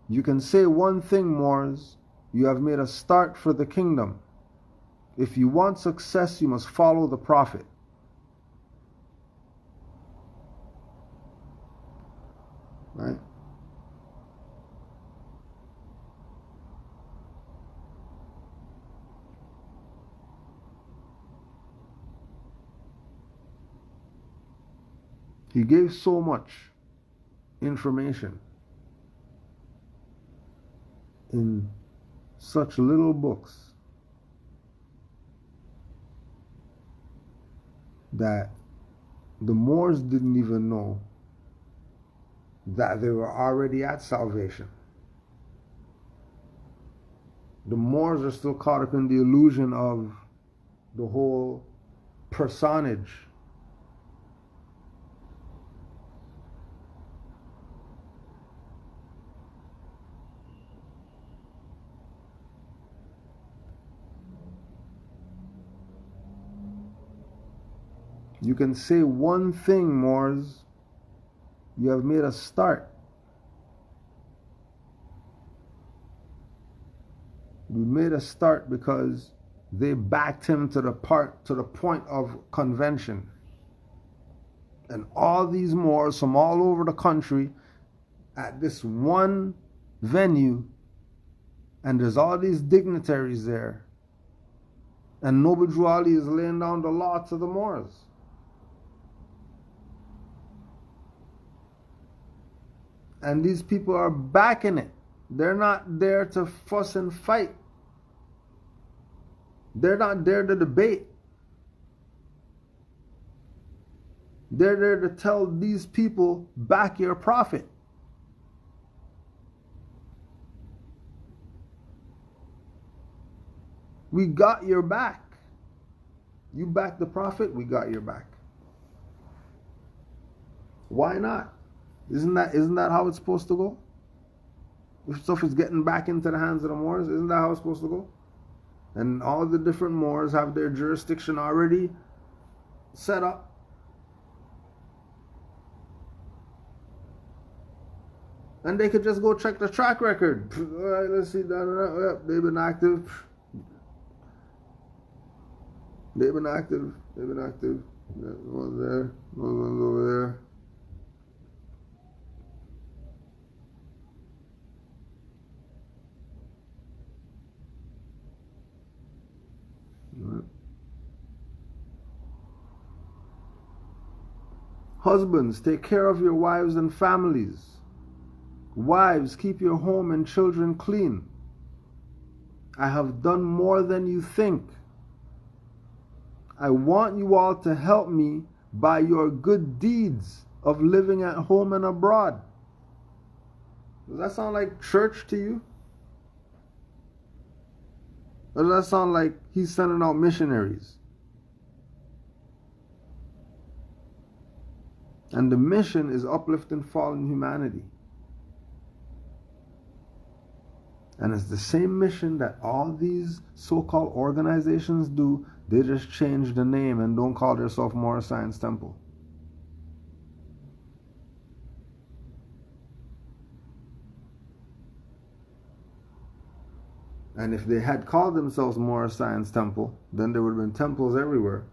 You can say one thing, Moors. You have made a start for the kingdom. If you want success, you must follow the Prophet. Right? He gave so much information in such little books that the Moors didn't even know that they were already at salvation. The Moors are still caught up in the illusion of the whole personage. You can say one thing, Moors. You have made a start. You made a start because they backed him to the point of convention. And all these Moors from all over the country at this one venue, and there's all these dignitaries there, and Noble Drew Ali is laying down the law to the Moors. And these people are backing it. They're not there to fuss and fight. They're not there to debate. They're there to tell these people, back your prophet. We got your back. You back the prophet, we got your back. Why not? Isn't that how it's supposed to go? If stuff is getting back into the hands of the Moors, isn't that how it's supposed to go? And all the different Moors have their jurisdiction already set up. And they could just go check the track record. All right, let's see. Yep, they've been active. They've been active. That one's there. Those ones over there. Husbands, take care of your wives and families. Wives, keep your home and children clean. I have done more than you think. I want you all to help me by your good deeds of living at home and abroad. Does that sound like church to you? Or does that sound like he's sending out missionaries? And the mission is uplifting fallen humanity. And it's the same mission that all these so-called organizations do. They just change the name and don't call themselves Moorish Science Temple. And if they had called themselves Moorish Science Temple, then there would have been temples everywhere.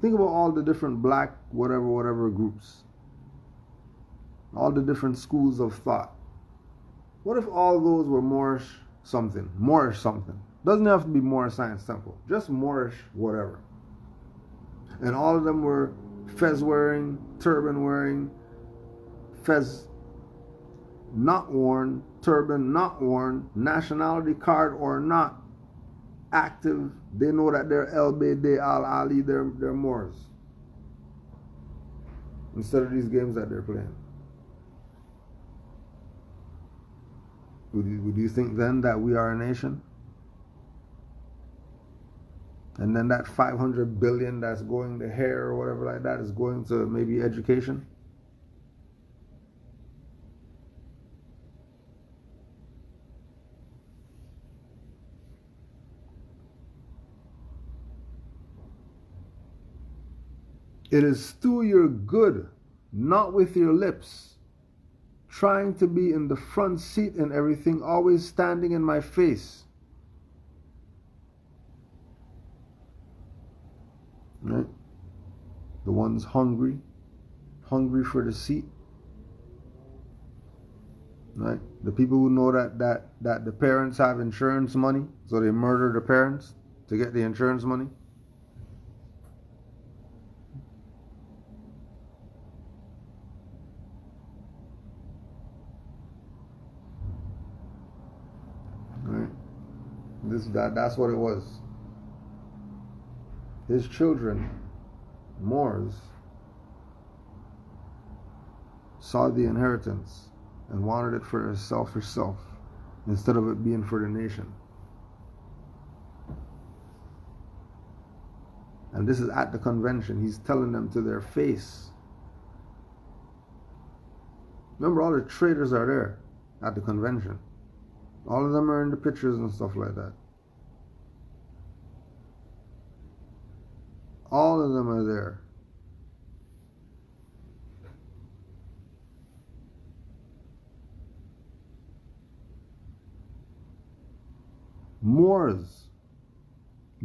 Think about all the different black whatever groups. All the different schools of thought. What if all those were Moorish something? Moorish something. Doesn't have to be Moorish Science Temple. Just Moorish whatever. And all of them were fez wearing, turban wearing, fez not worn, turban not worn, nationality card or not, active. They know that they're El Bede Al Ali, they're Moors. Instead of these games that they're playing. Would you think then that we are a nation? And then that 500 billion that's going to hair or whatever like that is going to maybe education? It is through your good, not with your lips, trying to be in the front seat and everything, always standing in my face. Right? The ones hungry for the seat. Right? The people who know that the parents have insurance money, so they murder the parents to get the insurance money. Right? That's what it was. His children, Moors, saw the inheritance and wanted it for herself instead of it being for the nation. And this is at the convention. He's telling them to their face. Remember, all the traders are there at the convention. All of them are in the pictures and stuff like that. All of them are there. Moors,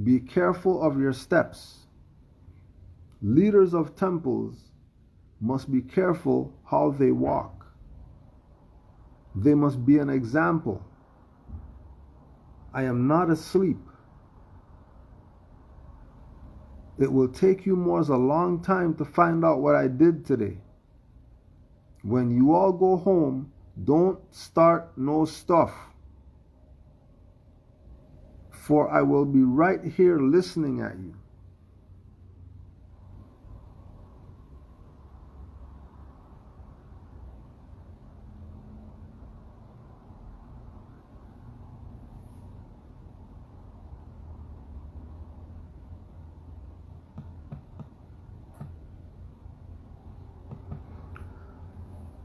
be careful of your steps. Leaders of temples must be careful how they walk. They must be an example. I am not asleep. It will take you Moors a long time to find out what I did today. When you all go home, don't start no stuff. For I will be right here listening at you.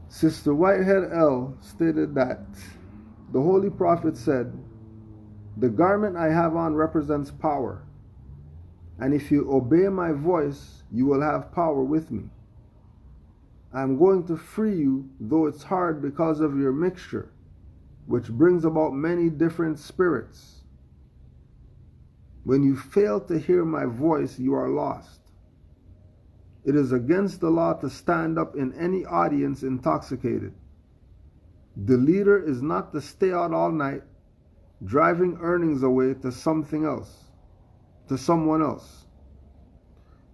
Sister Whitehead L. stated that the Holy Prophet said, "The garment I have on represents power, and if you obey my voice, you will have power with me. I am going to free you, though it's hard because of your mixture, which brings about many different spirits. When you fail to hear my voice, you are lost. It is against the law to stand up in any audience intoxicated. The leader is not to stay out all night, driving earnings away to something else, to someone else.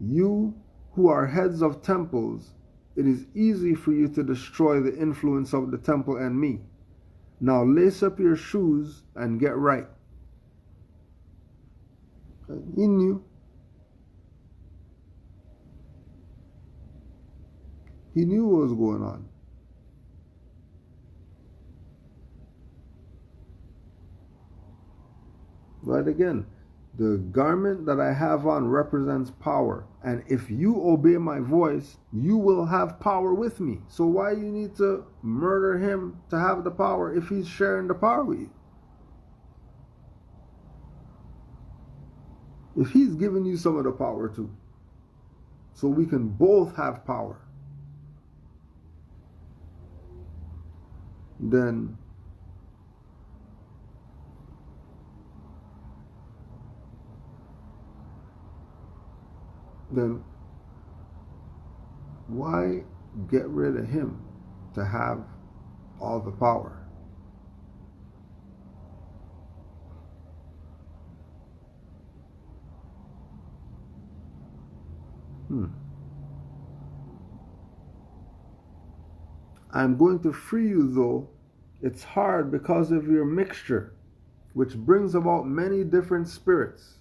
You who are heads of temples, it is easy for you to destroy the influence of the temple and me. Now lace up your shoes and get right." He knew. He knew what was going on. Right again, the garment that I have on represents power. And if you obey my voice, you will have power with me. So why you need to murder him to have the power if he's sharing the power with you? If he's giving you some of the power too, so we can both have power, then why get rid of him to have all the power? I'm going to free you, though it's hard because of your mixture, which brings about many different spirits.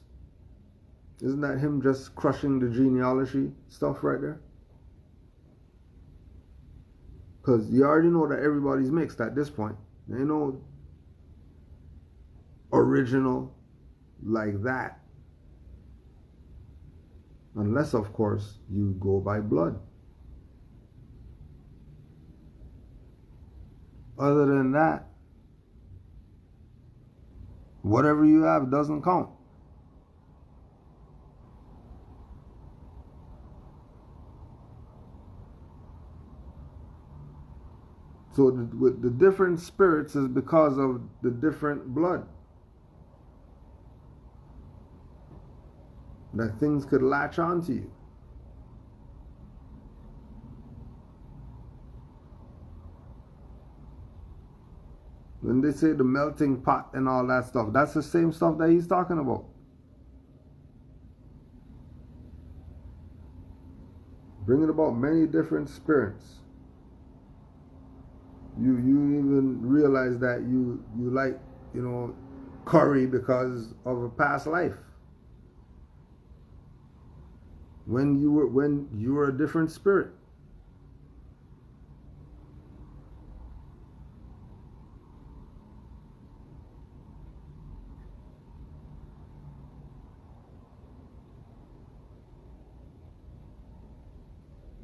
Isn't that him just crushing the genealogy stuff right there? Because you already know that everybody's mixed at this point. There ain't no original like that. Unless, of course, you go by blood. Other than that, whatever you have doesn't count. So with the different spirits is because of the different blood. That things could latch onto you. When they say the melting pot and all that stuff, that's the same stuff that he's talking about. Bringing about many different spirits. You even realize that you like, you know, curry because of a past life. When you were a different spirit.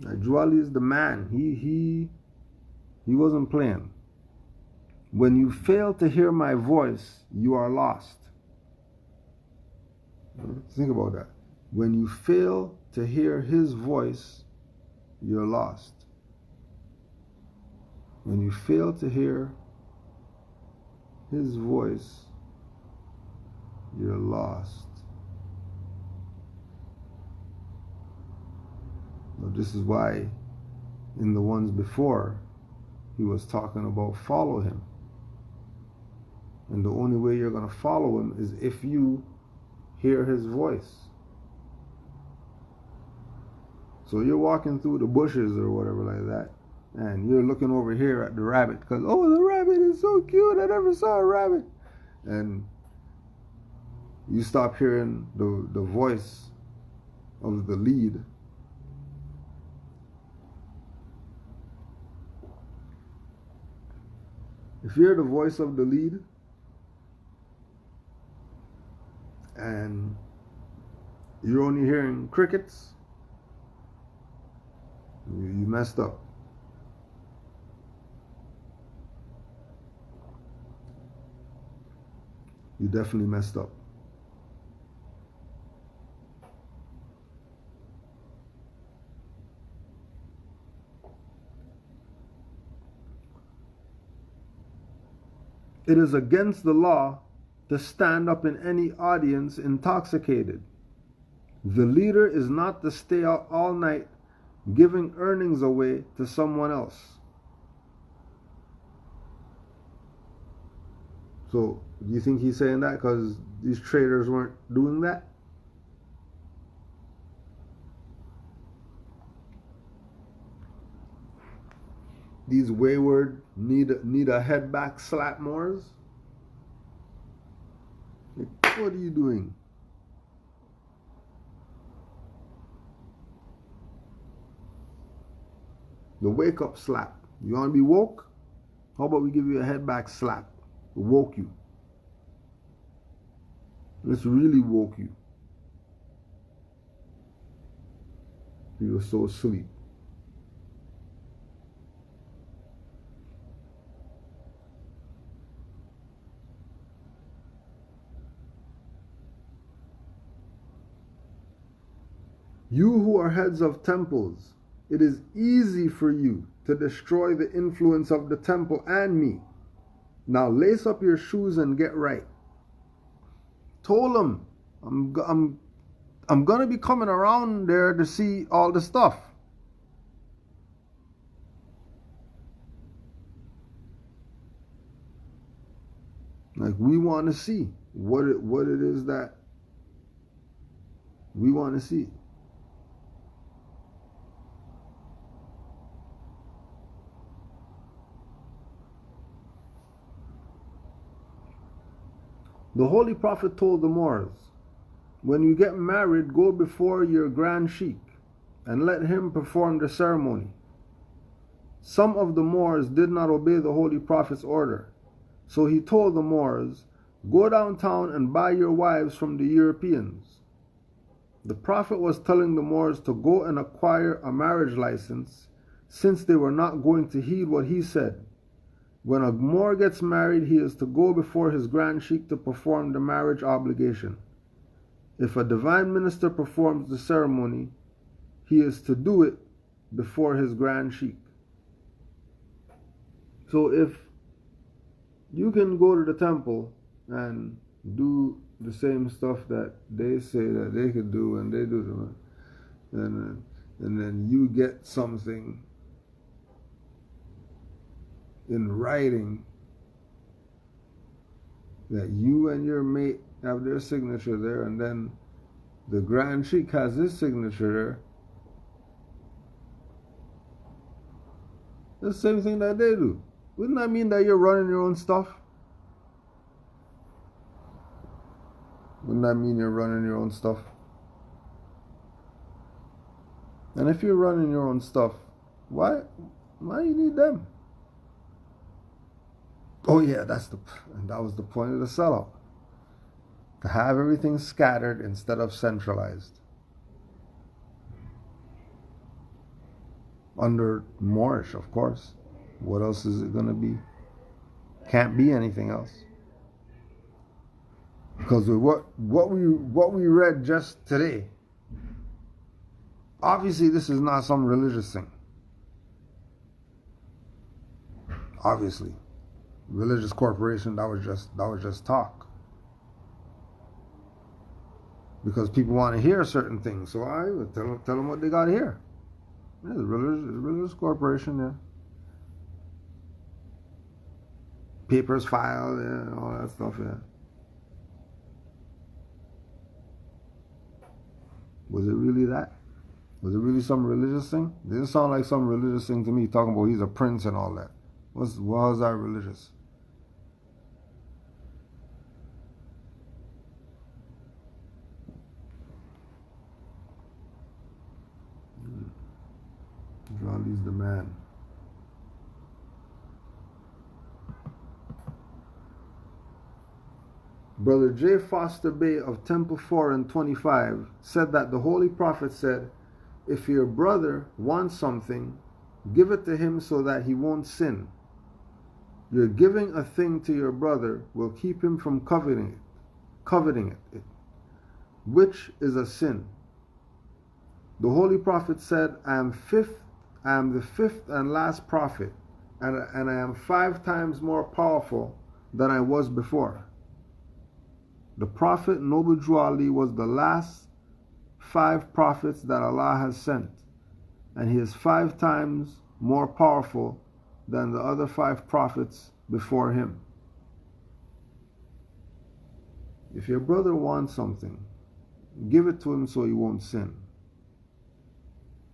Juali is the man. He wasn't playing. When you fail to hear my voice, you are lost. Think about that. When you fail to hear his voice, you're lost. When you fail to hear his voice, you're lost. This is why in the ones before he was talking about follow him. And the only way you're going to follow him is if you hear his voice. So you're walking through the bushes or whatever like that, and you're looking over here at the rabbit because, oh, the rabbit is so cute, I never saw a rabbit. And you stop hearing the voice of the lead. If you hear the voice of the lead and you're only hearing crickets, you messed up. You definitely messed up. It is against the law to stand up in any audience intoxicated. The leader is not to stay out all night giving earnings away to someone else. So, do you think he's saying that because these traders weren't doing that? These wayward need a head back slap Moors? Like, what are you doing? The wake up slap. You want to be woke? How about we give you a head back slap? Woke you. Let's really woke you. You were so asleep. You who are heads of temples, it is easy for you to destroy the influence of the temple and me. Now lace up your shoes and get right. Told him, I'm gonna be coming around there to see all the stuff. Like, we want to see what it is that we want to see. The Holy Prophet told the Moors, when you get married, go before your Grand Sheikh and let him perform the ceremony. Some of the Moors did not obey the Holy Prophet's order, so he told the Moors, go downtown and buy your wives from the Europeans. The Prophet was telling the Moors to go and acquire a marriage license since they were not going to heed what he said. When a Moor gets married, he is to go before his Grand Sheikh to perform the marriage obligation. If a divine minister performs the ceremony, he is to do it before his Grand Sheikh. So if you can go to the temple and do the same stuff that they say that they could do and they do them, and then you get something in writing that you and your mate have their signature there, and then the Grand Sheik has his signature there. It's the same thing that they do. Wouldn't that mean that you're running your own stuff? Wouldn't that mean you're running your own stuff? And if you're running your own stuff, why you need them? Oh yeah, and that was the point of the sellout. To have everything scattered instead of centralized. Under Moorish, of course. What else is it going to be? Can't be anything else. Because with what we read just today, obviously this is not some religious thing. Obviously, religious corporation, that was just talk. Because people want to hear certain things, so I would tell them what they got to hear. Yeah, the religious corporation, yeah. Papers filed, yeah, all that stuff, yeah. Was it really that? Was it really some religious thing? It didn't sound like some religious thing to me, talking about he's a prince and all that. What was that religious? Jolly's the man. Brother J. Foster Bay of Temple 4 and 25 said that the Holy Prophet said, if your brother wants something, give it to him so that he won't sin. Your giving a thing to your brother will keep him from coveting it, which is a sin. The Holy Prophet said, I am the fifth and last prophet, and I am 5 times more powerful than I was before. The Prophet Noble Drew Ali was the last 5 prophets that Allah has sent, and he is 5 times more powerful than the other 5 prophets before him. If your brother wants something, give it to him so he won't sin.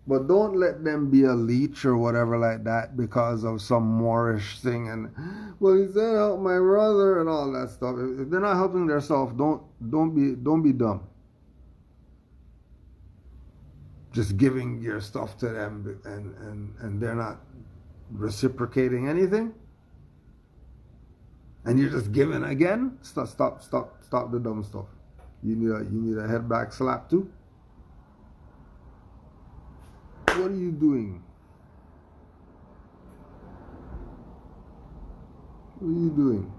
But don't let them be a leech or whatever like that because of some Moorish thing and, well, he said help my brother and all that stuff. If they're not helping themselves, don't be dumb. Just giving your stuff to them and they're not reciprocating anything, and you're just giving again. Stop the dumb stuff. You need a head back slap too. What are you doing? What are you doing?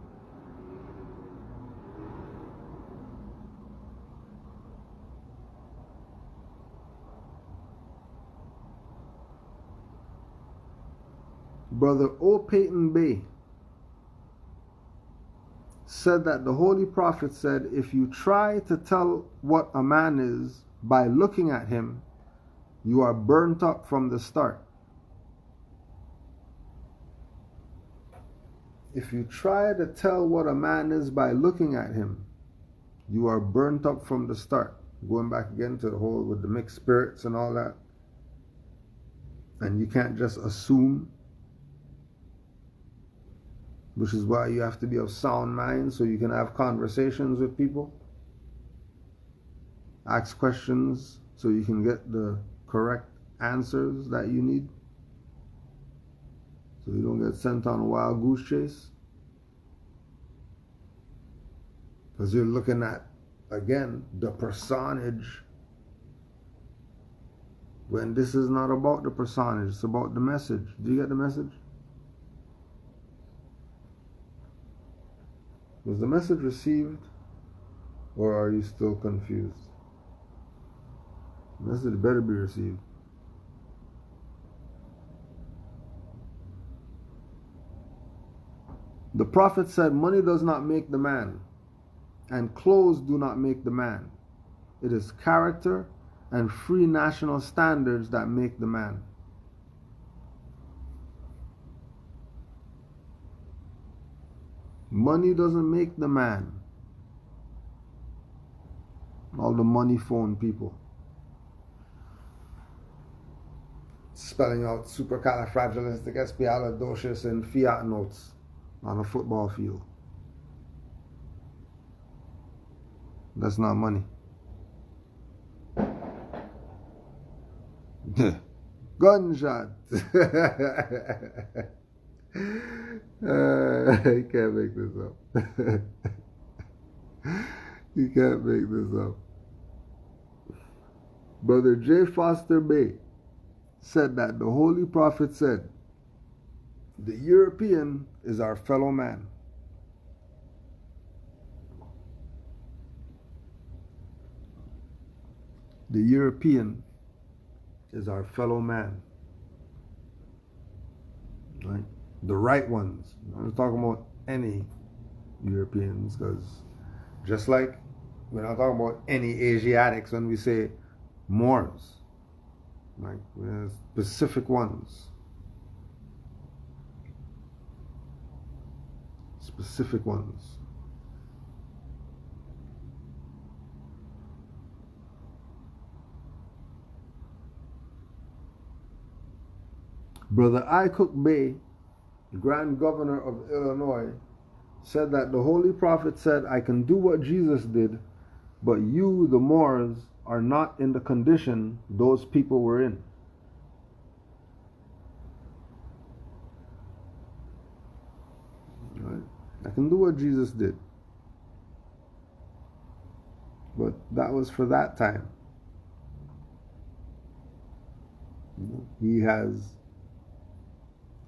Brother O. Peyton Bay said that the Holy Prophet said, if you try to tell what a man is by looking at him, you are burnt up from the start. If you try to tell what a man is by looking at him, you are burnt up from the start. Going back again to the whole with the mixed spirits and all that. And you can't just assume, which is why you have to be of sound mind so you can have conversations with people. Ask questions so you can get the correct answers that you need, so you don't get sent on a wild goose chase, because you're looking at, again, the personage, when this is not about the personage, it's about the message. Do you get the message? Was the message received, or are you still confused? The message better be received. The Prophet said, money does not make the man, and clothes do not make the man. It is character and free national standards that make the man. Money doesn't make the man. All the money phone people spelling out supercalifragilisticexpialidocious in fiat notes on a football field. That's not money. Gunshot. You can't make this up. You can't make this up. Brother J. Foster Bay said that the Holy Prophet said, the European is our fellow man. The European is our fellow man. Right? The right ones. I'm not talking about any Europeans, because just like we're not talking about any Asiatics when we say Moors. Right? We're specific ones. Specific ones. Brother I. Cook Bay, Grand Governor of Illinois, said that the Holy Prophet said, I can do what Jesus did, but you, the Moors, are not in the condition those people were in. Right? I can do what Jesus did, but that was for that time. He has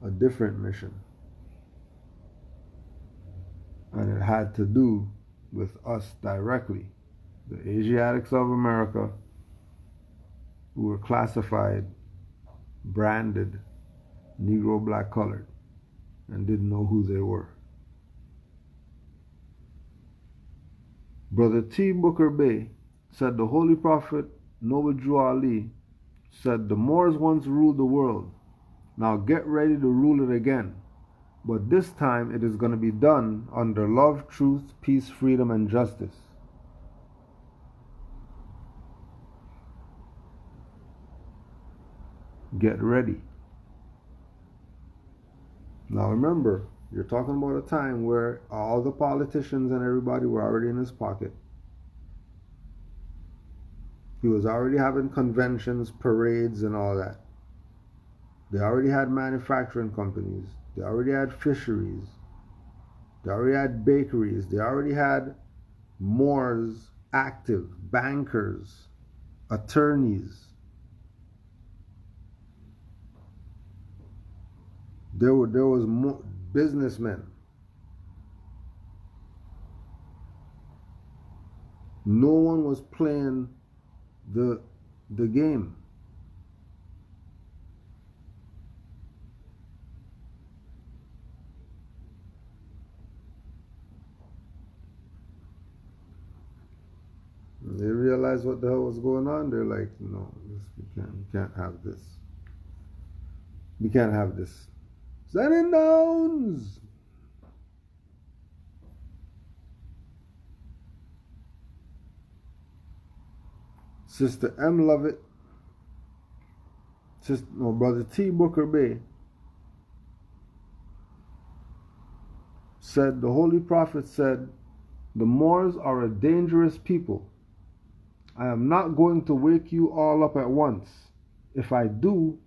a different mission, and it had to do with us directly, the Asiatics of America, who were classified, branded Negro, black, colored, and didn't know who they were. Brother T. Booker Bay said the Holy Prophet Noble Drew Ali said, the Moors once ruled the world. Now get ready to rule it again. But this time it is going to be done under love, truth, peace, freedom, and justice. Get ready. Now remember, you're talking about a time where all the politicians and everybody were already in his pocket. He was already having conventions, parades, and all that. They already had manufacturing companies. They already had fisheries. They already had bakeries. They already had Moors active, bankers, attorneys. There was more businessmen. No one was playing the game. They realized what the hell was going on. They're like, no, we can't have this. We can't have this. Sending downs. Sister M. Lovett, Brother T. Booker Bay said, the Holy Prophet said, the Moors are a dangerous people. I am not going to wake you all up at once. If I do,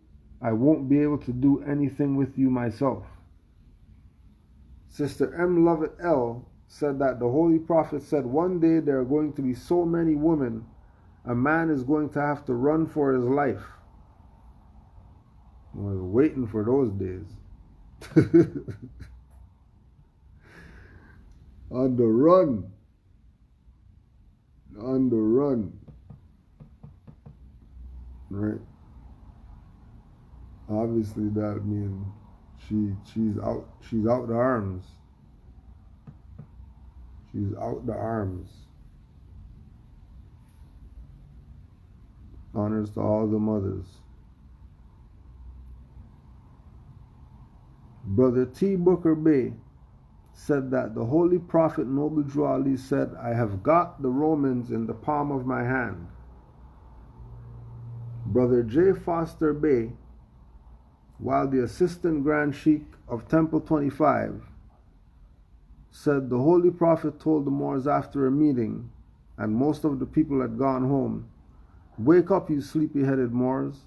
I won't be able to do anything with you myself. Sister M. Lovett L. said that the Holy Prophet said one day there are going to be so many women, a man is going to have to run for his life. I was waiting for those days. On the run. On the run. Right? Obviously that means she's out to arms. She's out the arms. Honors to all the mothers. Brother T. Booker Bay said that the Holy Prophet Noble Drew Ali said, I have got the Romans in the palm of my hand. Brother J. Foster Bay, while the Assistant Grand Sheikh of Temple 25, said the Holy Prophet told the Moors after a meeting, and most of the people had gone home, wake up, you sleepy-headed Moors.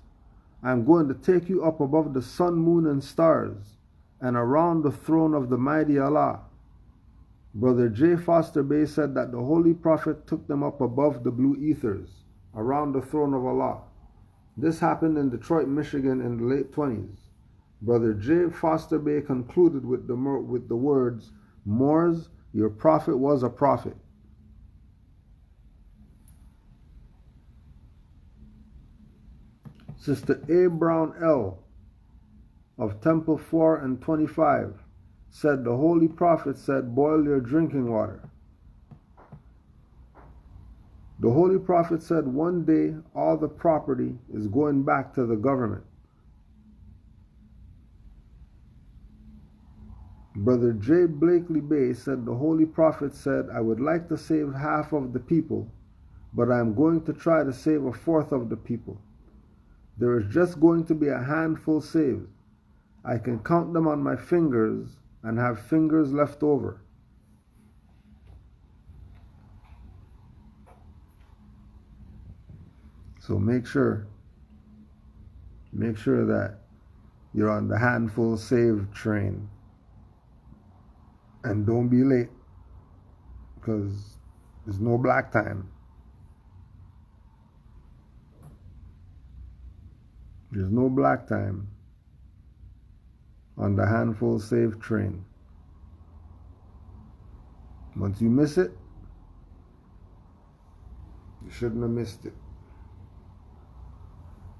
I am going to take you up above the sun, moon, and stars, and around the throne of the mighty Allah. Brother J. Foster Bay said that the Holy Prophet took them up above the blue ethers, around the throne of Allah. This happened in Detroit, Michigan in the late 20s. Brother J. Foster Bay concluded with the words, Moors, your prophet was a prophet. Sister A. Brown L. of Temple 4 and 25 said the Holy Prophet said, boil your drinking water. The Holy Prophet said one day all the property is going back to the government. Brother J. Blakely Bay said the Holy Prophet said, I would like to save half of the people, but I am going to try to save a fourth of the people. There is just going to be a handful saved. I can count them on my fingers and have fingers left over. So make sure that you're on the handful saved train. And don't be late, because there's no black time. There's no black time on the handful saved train. Once you miss it, you shouldn't have missed it.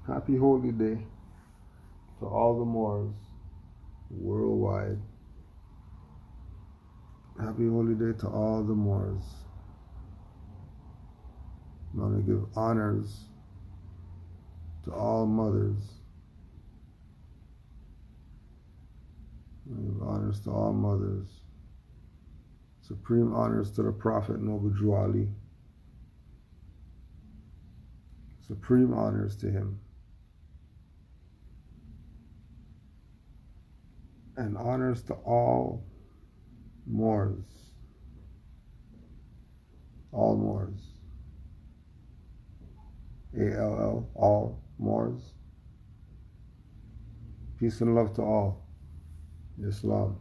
Happy Holy Day to all the Moors worldwide. Happy Holy Day to all the Moors. I'm going to give honors to all mothers. I'm going to give honors to all mothers. Supreme honors to the Prophet Noble Drew Ali. Supreme honors to him. And honors to all Moors. All Moors. A-L-L, all Moors. Peace and love to all. Islam.